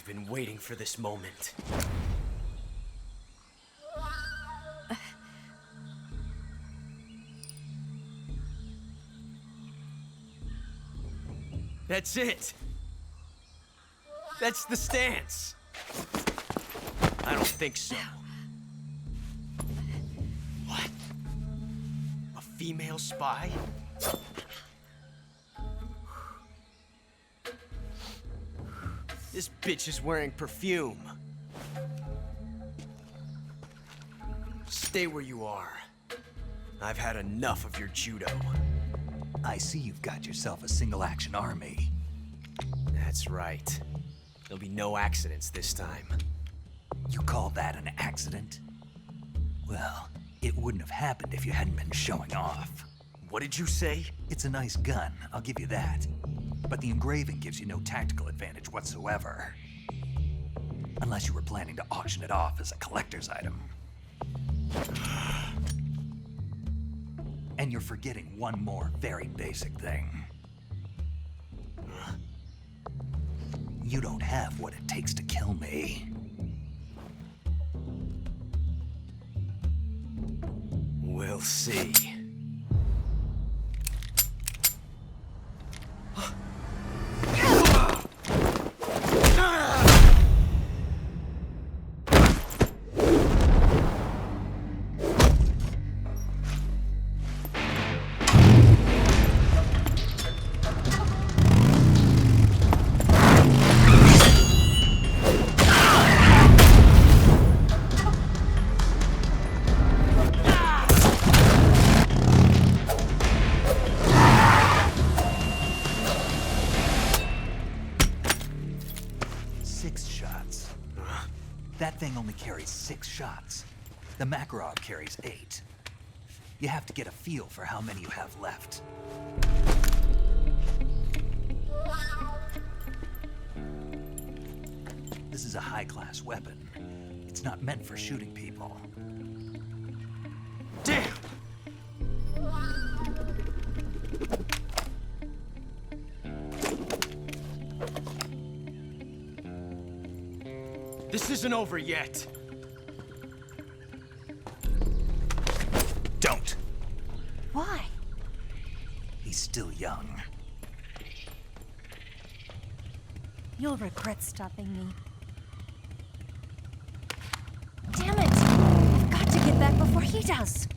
I've been waiting for this moment. That's it! That's the stance! I don't think so. What? A female spy? This bitch is wearing perfume. Stay where you are. I've had enough of your judo. I see you've got yourself a single-action army. That's right. There'll be no accidents this time. You call that an accident? Well, it wouldn't have happened if you hadn't been showing off. What did you say? It's a nice gun, I'll give you that. But the engraving gives you no tactical advantage whatsoever. Unless you were planning to auction it off as a collector's item. And you're forgetting one more very basic thing. You don't have what it takes to kill me. We'll see. That thing only carries 6 shots. The Makarov carries 8. You have to get a feel for how many you have left. This is a high-class weapon. It's not meant for shooting people. Damn! This isn't over yet. Don't. Why? He's still young. You'll regret stopping me. Damn it! I've got to get back before he does.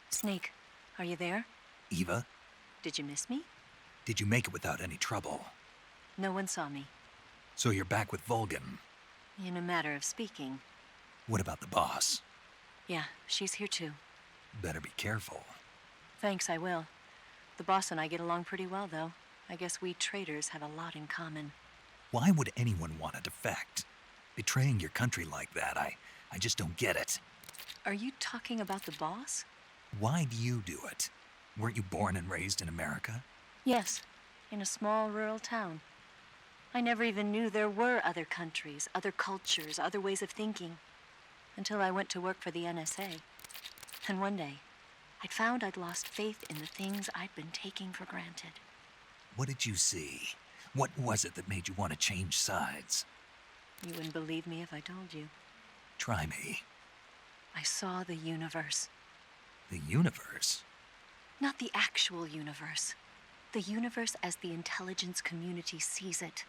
Snake, are you there? Eva, Did you miss me? did you make it without any trouble? No one saw me. So you're back with Volgin. In a matter of speaking. What about the boss? Yeah, she's here too. Better be careful. Thanks, I will. The boss and I get along pretty well, though. I guess we traitors have a lot in common. Why would anyone want to defect? Betraying your country like that, I just don't get it. Are you talking about the boss? Why do you do it? Weren't you born and raised in America? Yes, in a small rural town. I never even knew there were other countries, other cultures, other ways of thinking, until I went to work for the NSA. And one day, I'd found I'd lost faith in the things I'd been taking for granted. What did you see? What was it that made you want to change sides? You wouldn't believe me if I told you. Try me. I saw the universe. The universe? Not the actual universe. The universe as the intelligence community sees it.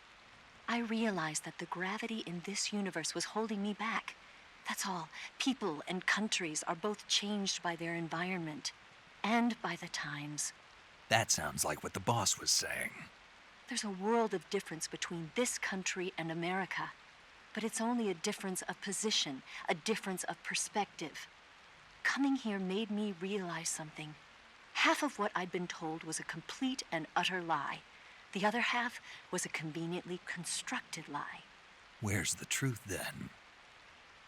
I realized that the gravity in this universe was holding me back. That's all. People and countries are both changed by their environment and by the times. That sounds like what the boss was saying. There's a world of difference between this country and America, but it's only a difference of position, a difference of perspective. Coming here made me realize something. Half of what I'd been told was a complete and utter lie. The other half was a conveniently constructed lie. Where's the truth, then?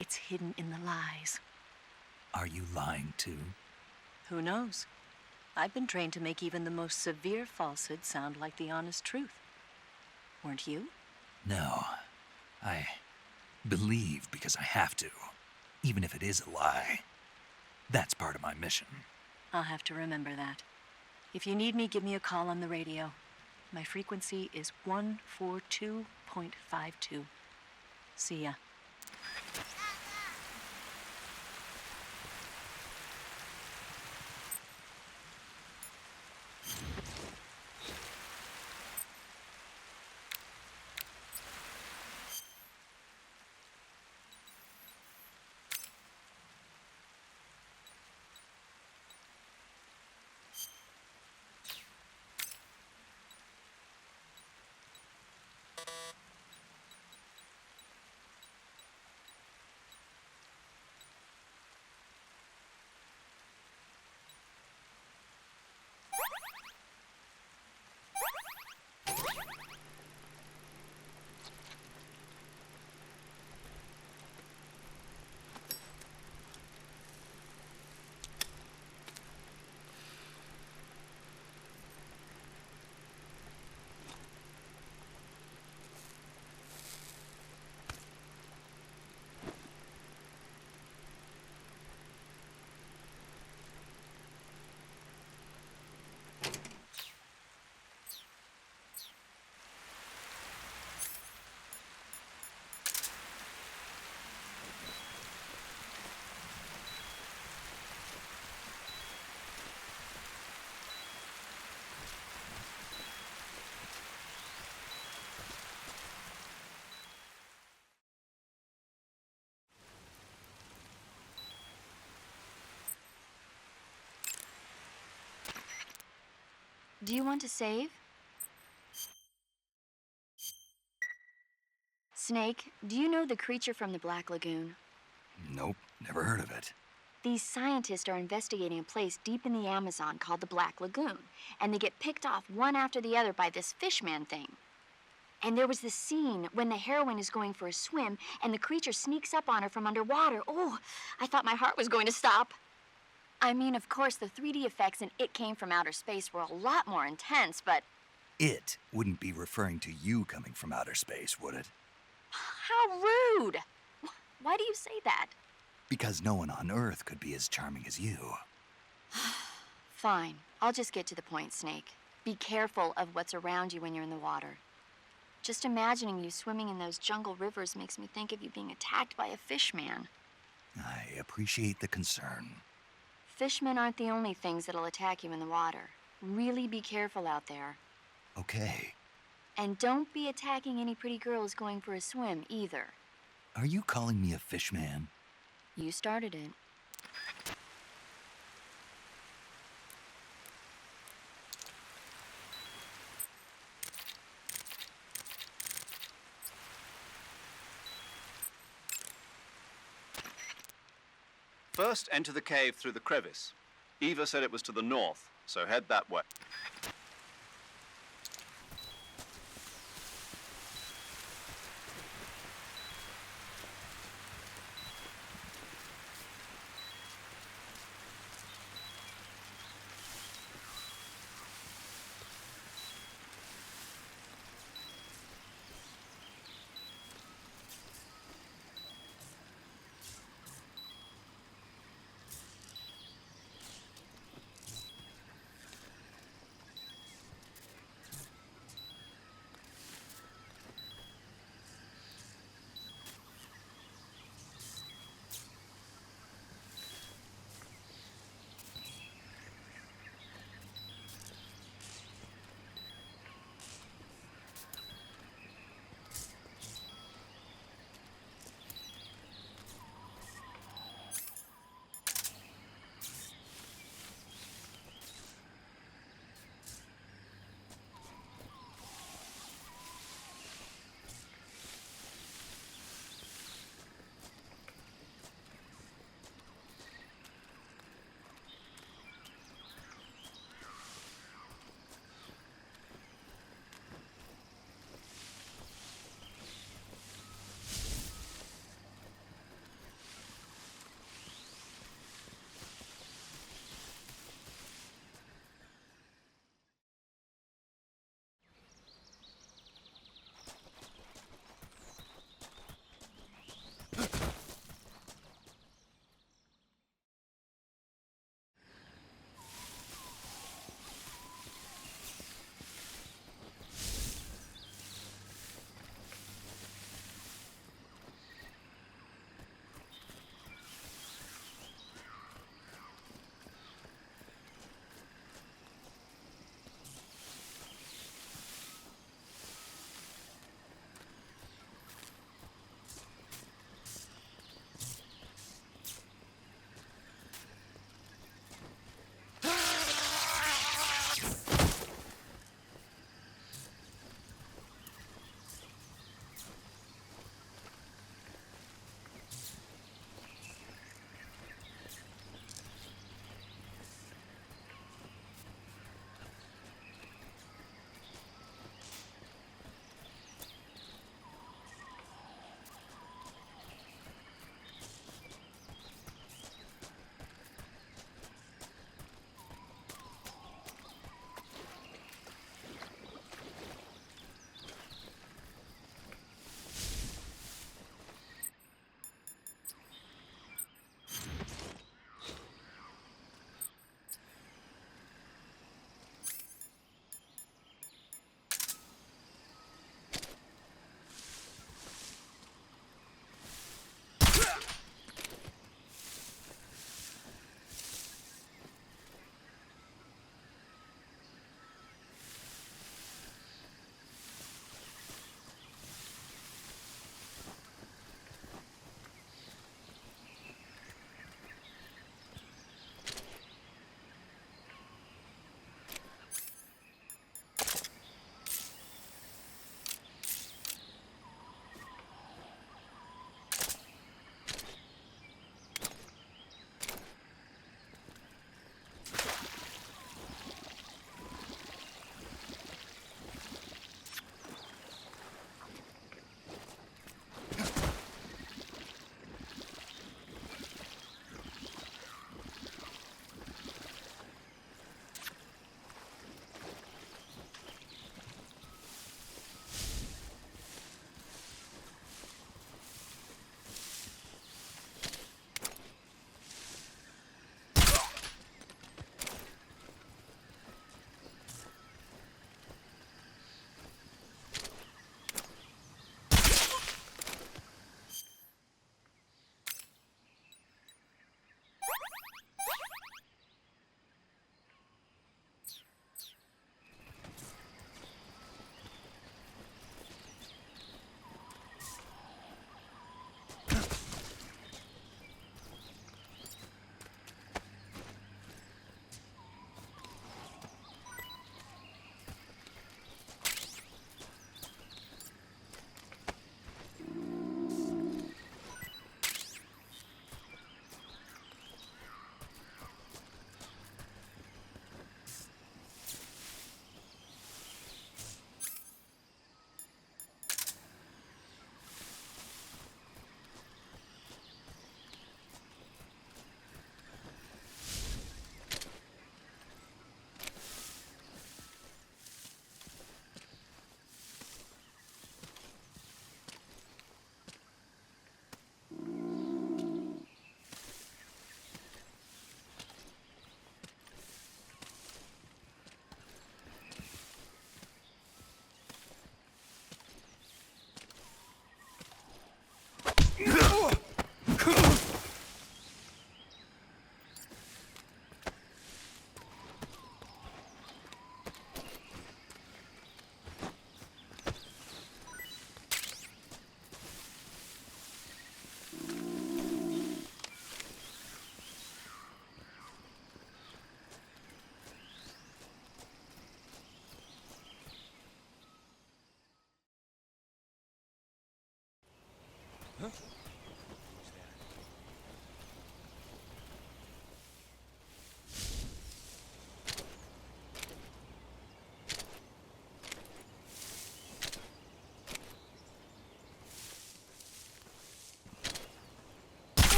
It's hidden in the lies. Are you lying, too? Who knows? I've been trained to make even the most severe falsehood sound like the honest truth. Weren't you? No. I believe because I have to, even if it is a lie. That's part of my mission. I'll have to remember that. If you need me, give me a call on the radio. My frequency is 142.52. See ya. Do you want to save? Snake, do you know the creature from the Black Lagoon? Nope, never heard of it. These scientists are investigating a place deep in the Amazon called the Black Lagoon, and they get picked off one after the other by this fishman thing. And there was this scene when the heroine is going for a swim, and the creature sneaks up on her from underwater. Oh, I thought my heart was going to stop. I mean, of course, the 3D effects in It Came from Outer Space were a lot more intense, but... It wouldn't be referring to you coming from outer space, would it? How rude! Why do you say that? Because no one on Earth could be as charming as you. Fine. I'll just get to the point, Snake. Be careful of what's around you when you're in the water. Just imagining you swimming in those jungle rivers makes me think of you being attacked by a fishman. I appreciate the concern. Fishmen aren't the only things that'll attack you in the water. Really be careful out there. Okay. And don't be attacking any pretty girls going for a swim, either. Are you calling me a fishman? You started it. First, enter the cave through the crevice. Eva said it was to the north, so head that way.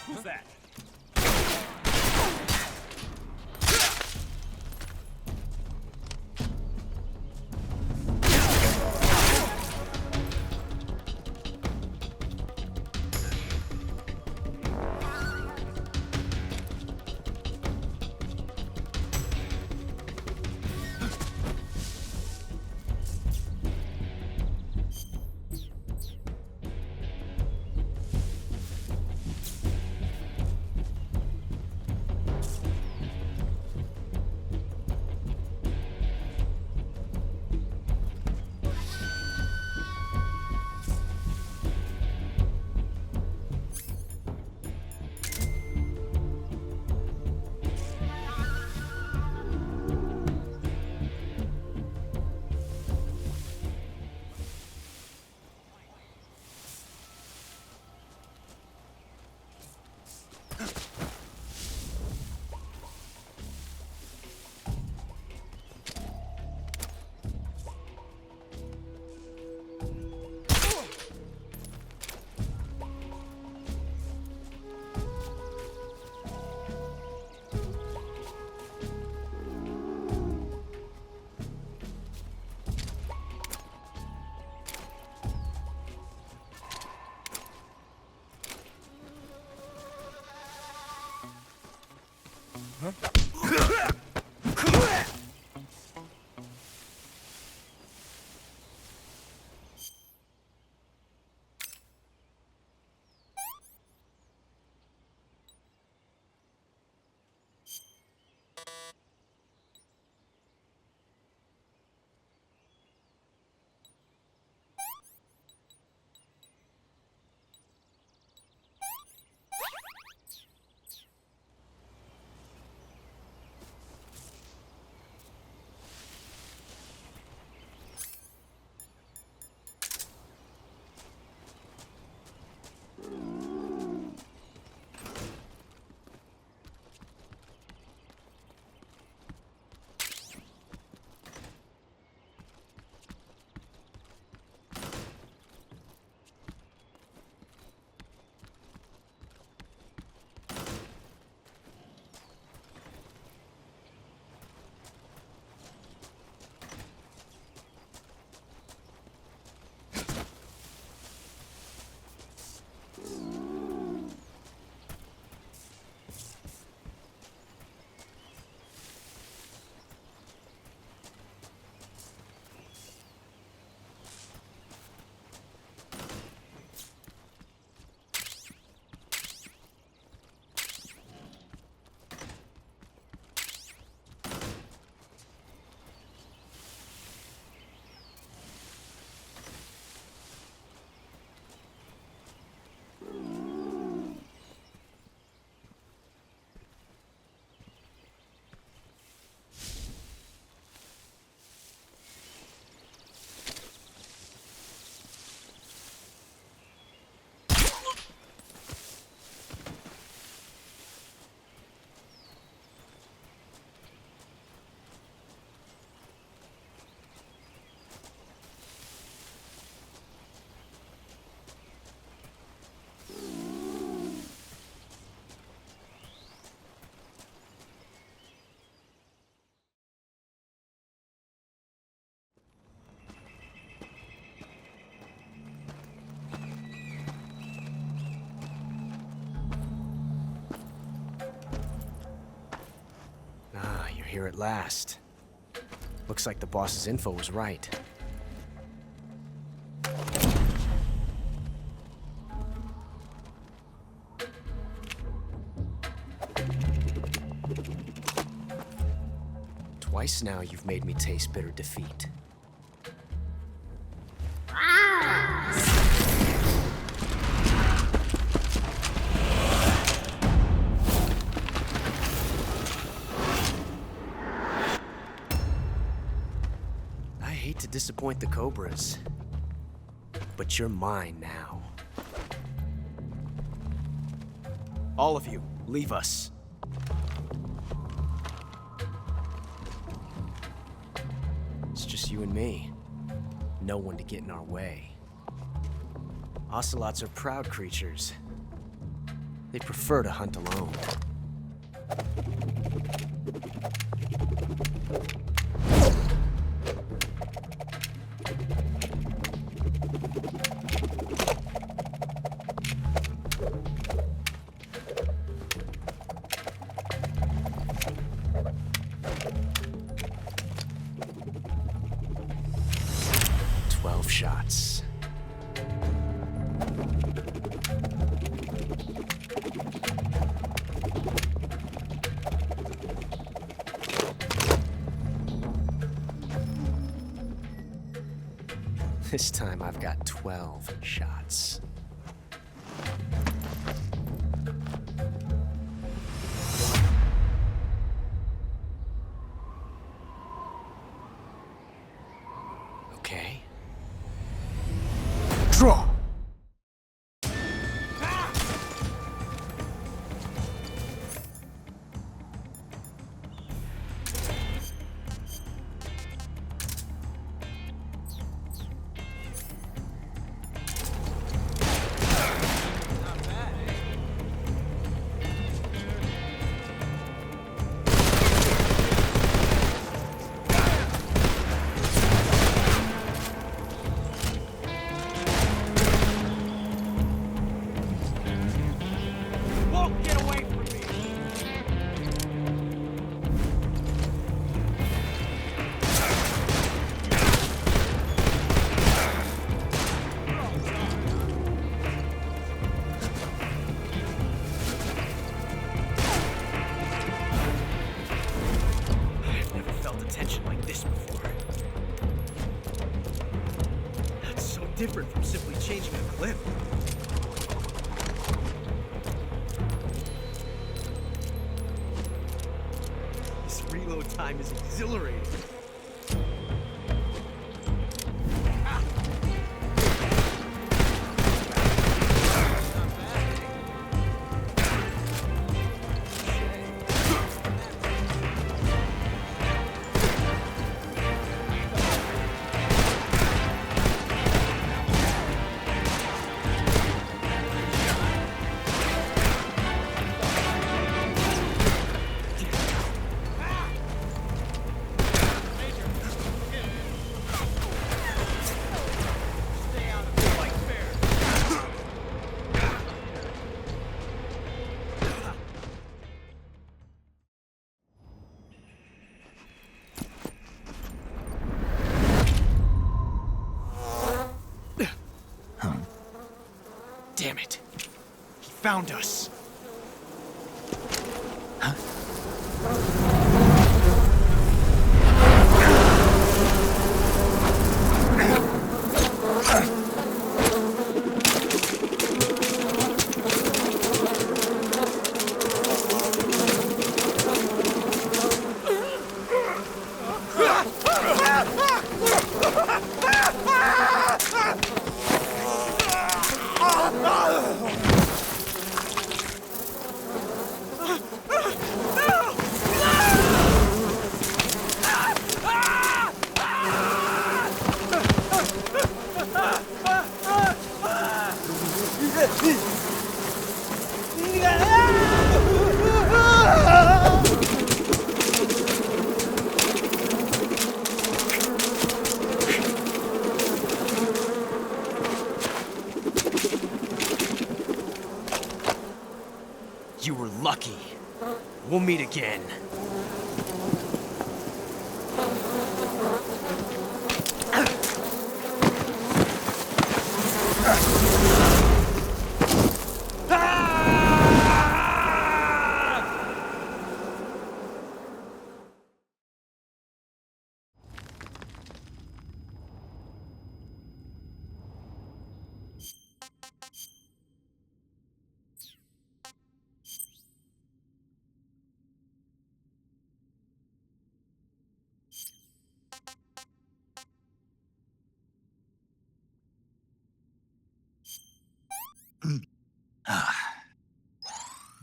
Who's that? Here at last. Looks like the boss's info was right. Twice now you've made me taste bitter defeat. To disappoint the Cobras, but you're mine now. All of you, leave us. It's just you and me. No one to get in our way. Ocelots are proud creatures. They prefer to hunt alone. Shots. This time I've got 12 shots. Okay. Draw! Different from simply changing a clip. This reload time is exhilarating. Damn it. He found us. You were lucky. We'll meet again.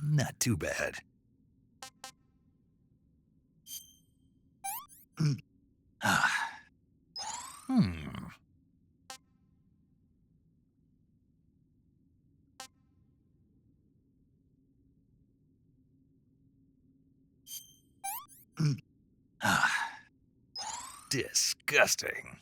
Not too bad. Disgusting.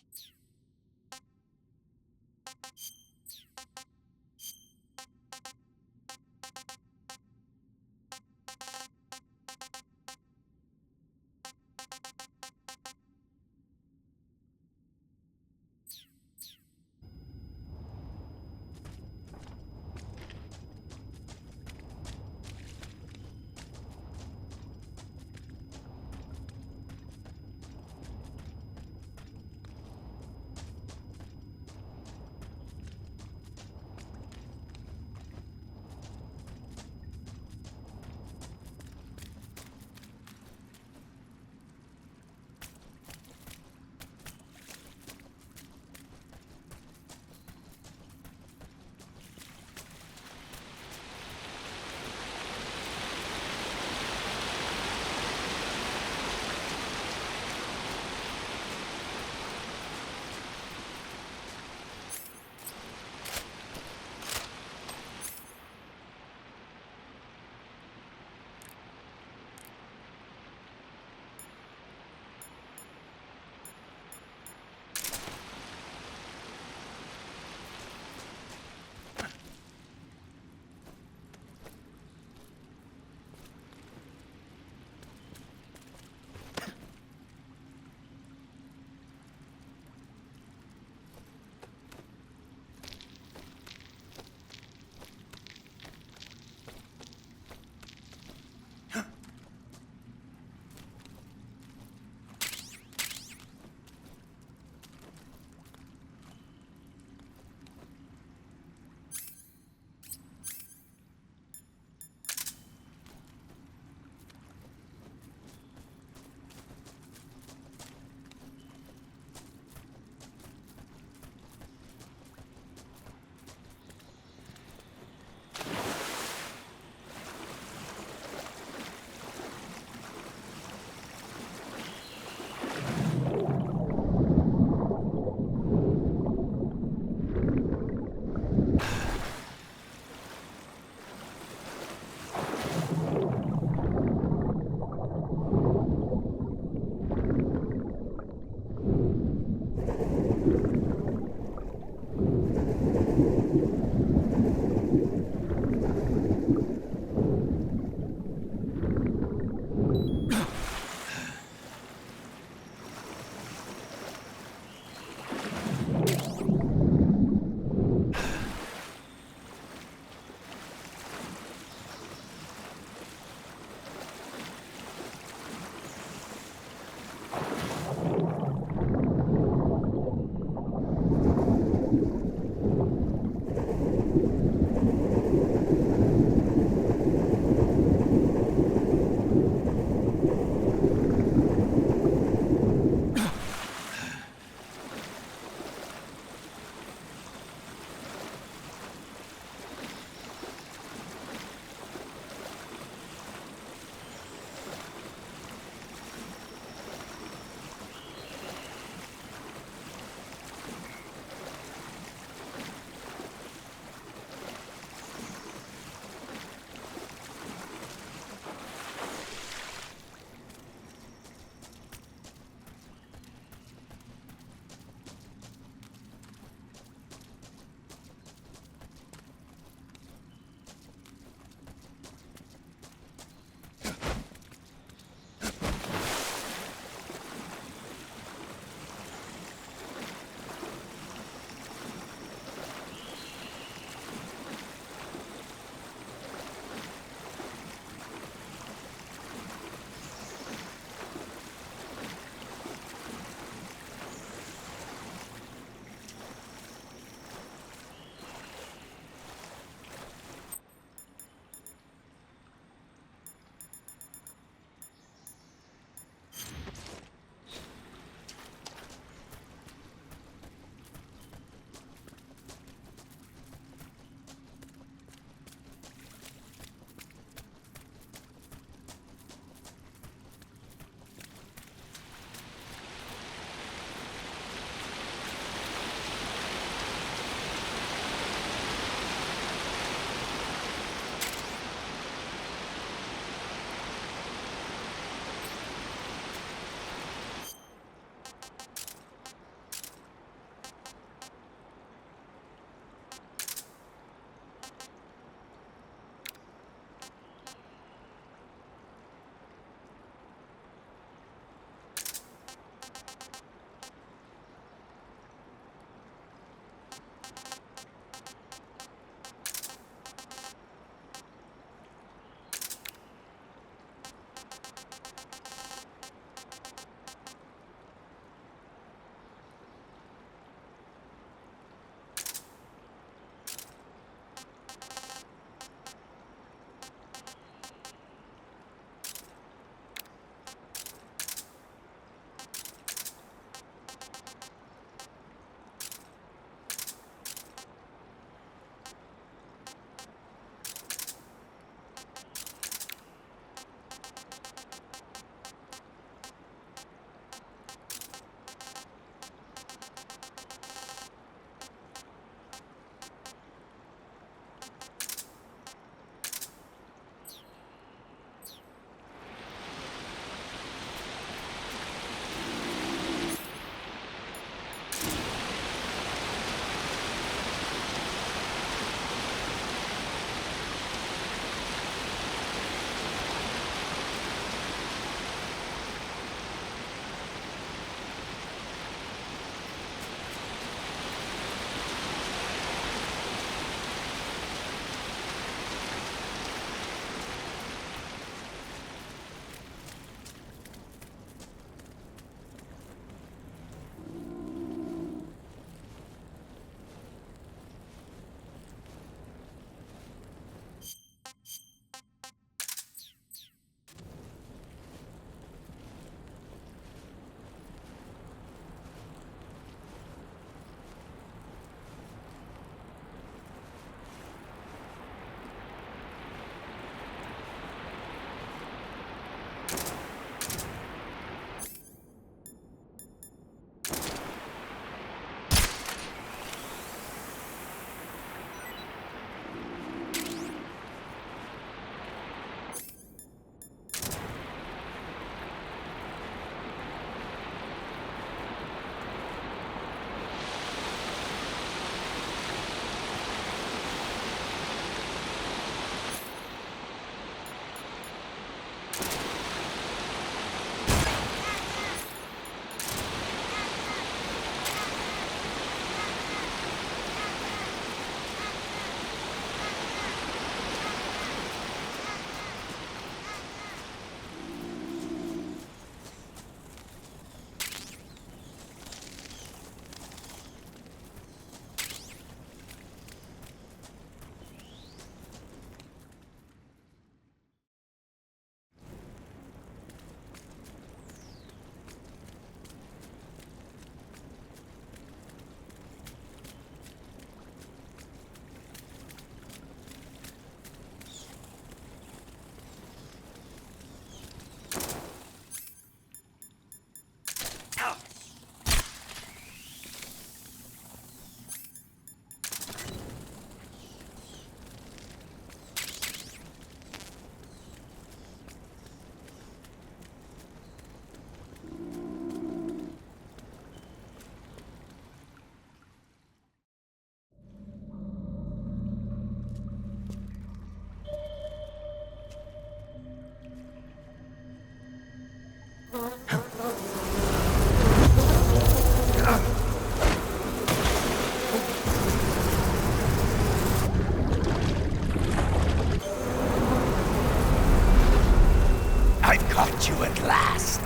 I've caught you at last.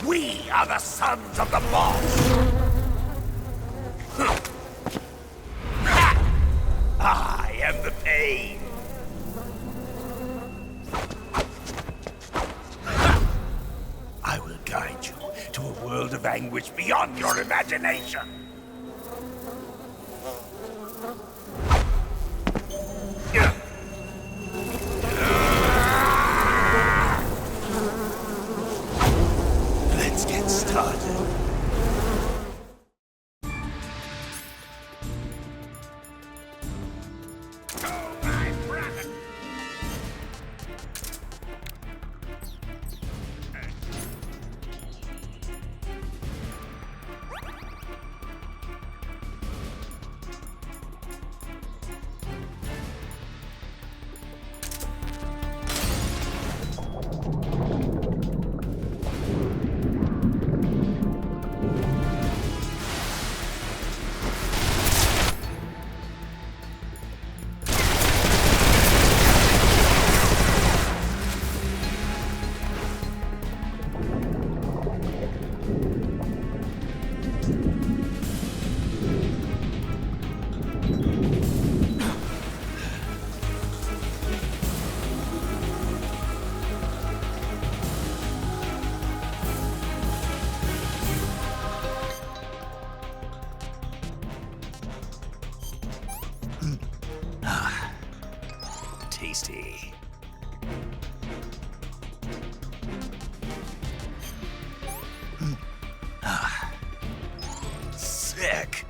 We are the sons of the boss. I am the pain. I will guide you to a world of anguish beyond your imagination. Let's get started. Tasty. Sick.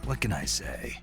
What can I say?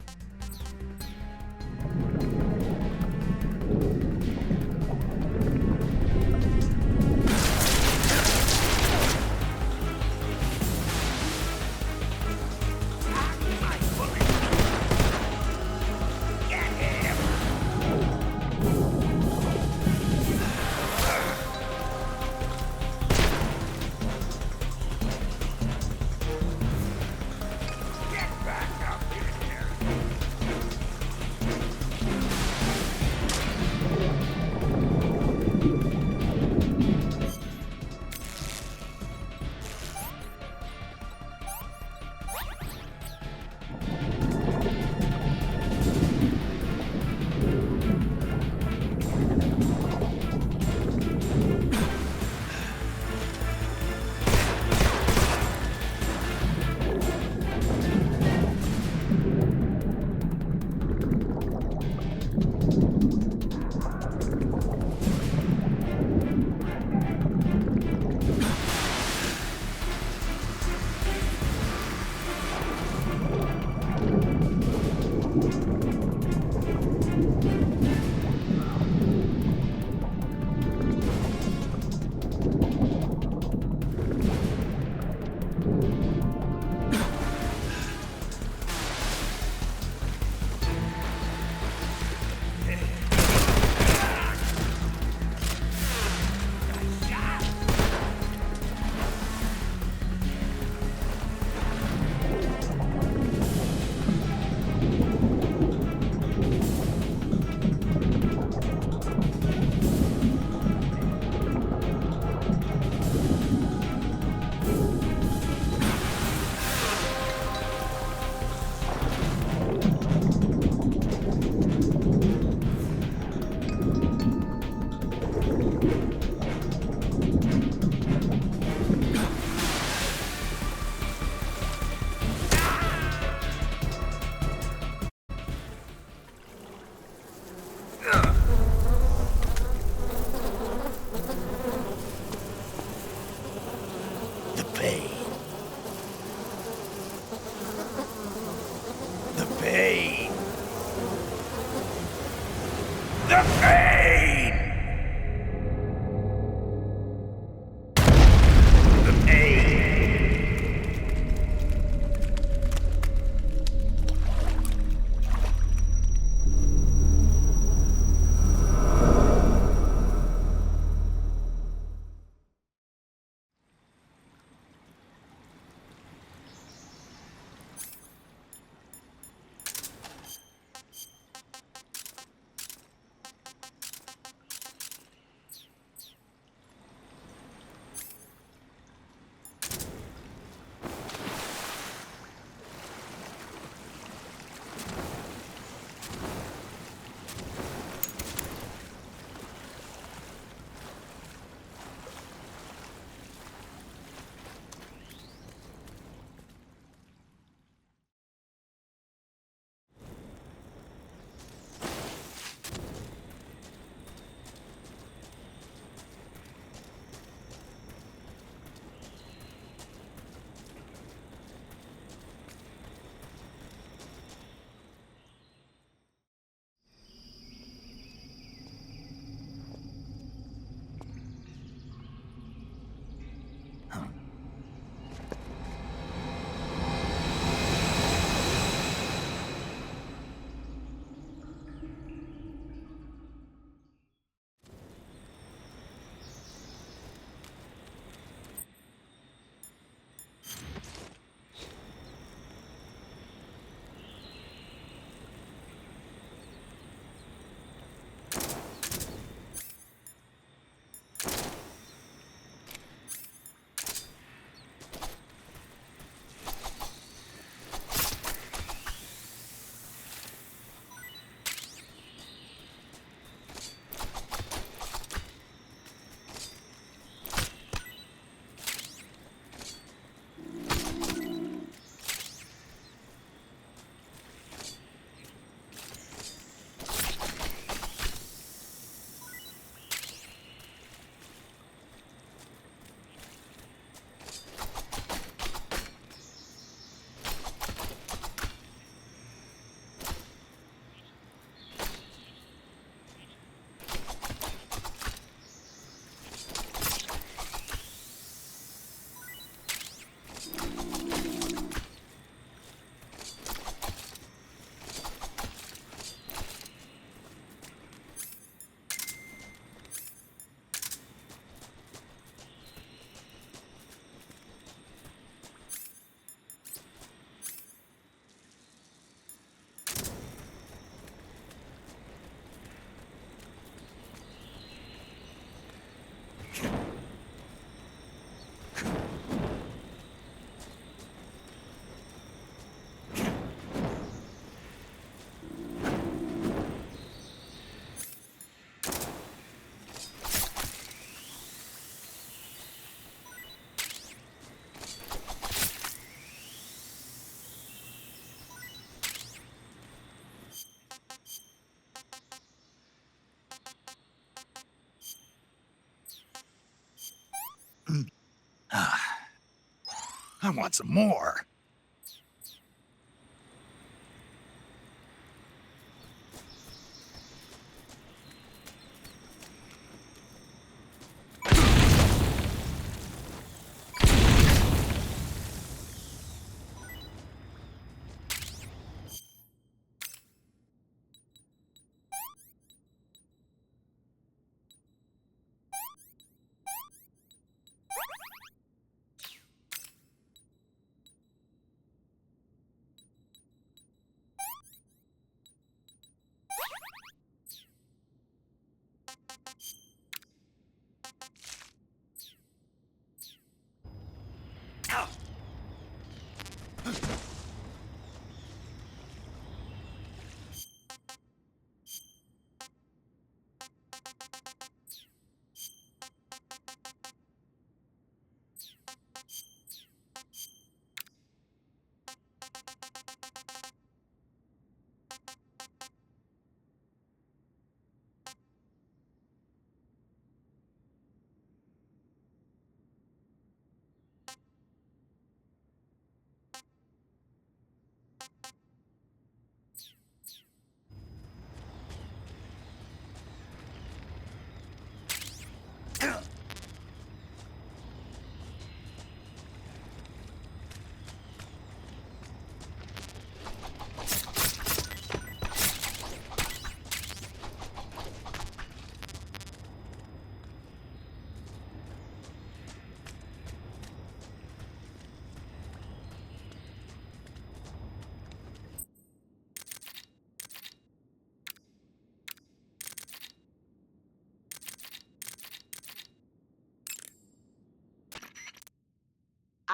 I want some more.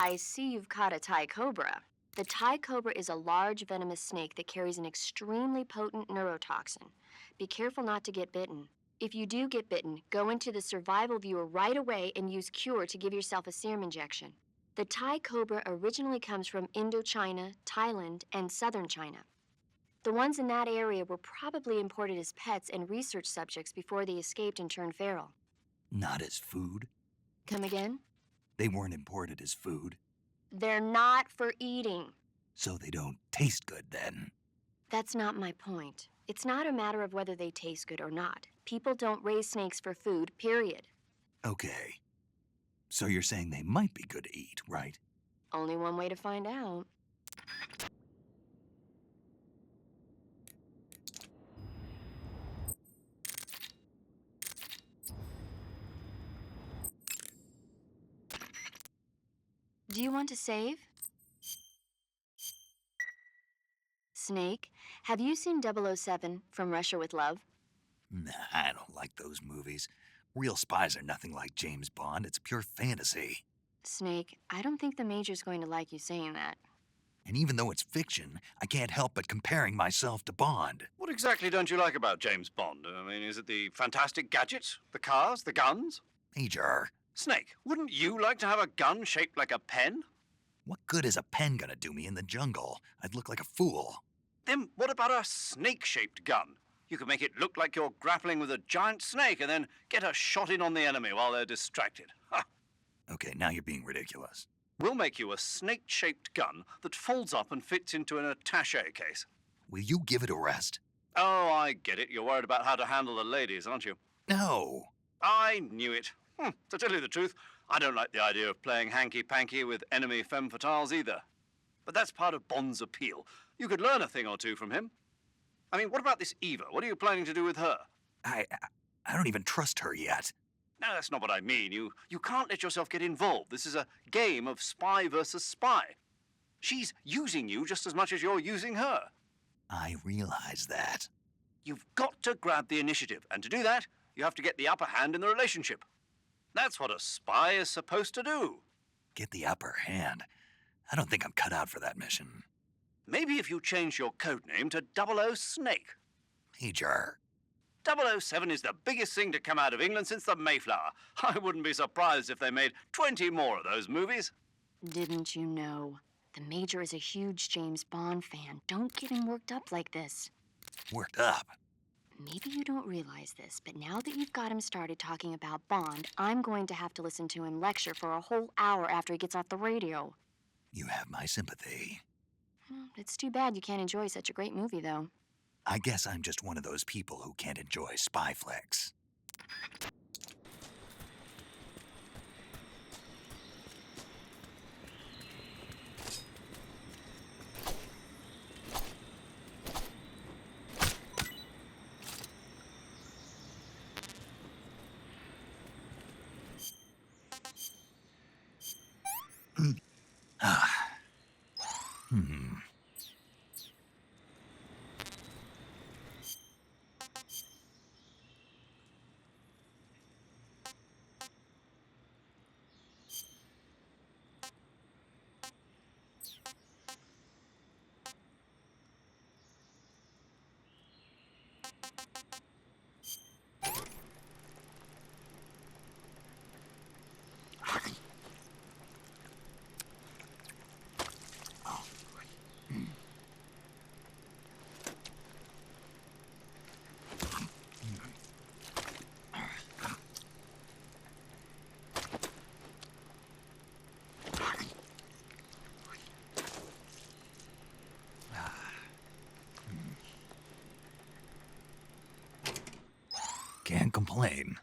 I see you've caught a Thai cobra. The Thai cobra is a large venomous snake that carries an extremely potent neurotoxin. Be careful not to get bitten. If you do get bitten, go into the survival viewer right away and use Cure to give yourself a serum injection. The Thai cobra originally comes from Indochina, Thailand, and southern China. The ones in that area were probably imported as pets and research subjects before they escaped and turned feral. Not as food? Come again? They weren't imported as food, They're not for eating. so they don't taste good then. That's not my point. It's not a matter of whether they taste good or not. People don't raise snakes for food, period. Okay. So you're saying they might be good to eat, right? Only one way to find out. Do you want to save? Snake, have you seen 007 From Russia with Love? Nah, I don't like those movies. Real spies are nothing like James Bond. It's pure fantasy. Snake, I don't think the Major's going to like you saying that. And even though it's fiction, I can't help but comparing myself to Bond. What exactly don't you like about James Bond? I mean, is it the fantastic gadgets? The cars? The guns? Major, Snake, wouldn't you like to have a gun shaped like a pen? what good is a pen gonna do me in the jungle? I'd look like a fool. Then what about a snake-shaped gun? You could make it look like you're grappling with a giant snake and then get a shot in on the enemy while they're distracted. Ha! Okay, now you're being ridiculous. We'll make you a snake-shaped gun that folds up and fits into an attaché case. Will you give it a rest? Oh, I get it. You're worried about how to handle the ladies, aren't you? No. I knew it. To tell you the truth, I don't like the idea of playing hanky-panky with enemy femme fatales either. But that's part of Bond's appeal. You could learn a thing or two from him. I mean, what about this Eva? What are you planning to do with her? I don't even trust her yet. No, that's not what I mean. You can't let yourself get involved. This is a game of spy versus spy. She's using you just as much as you're using her. I realize that. You've got to grab the initiative, and to do that, you have to get the upper hand in the relationship. That's what a spy is supposed to do. Get the upper hand. I don't think I'm cut out for that mission. Maybe if you change your code name to 00 Snake. Major. 007 is the biggest thing to come out of England since the Mayflower. I wouldn't be surprised if they made 20 more of those movies. Didn't you know? The Major is a huge James Bond fan. Don't get him worked up like this. Worked up? Maybe you don't realize this, but now that you've got him started talking about Bond, I'm going to have to listen to him lecture for a whole hour after he gets off the radio. You have my sympathy. It's too bad you can't enjoy such a great movie, though. I guess I'm just one of those people who can't enjoy spy flicks. Can't complain.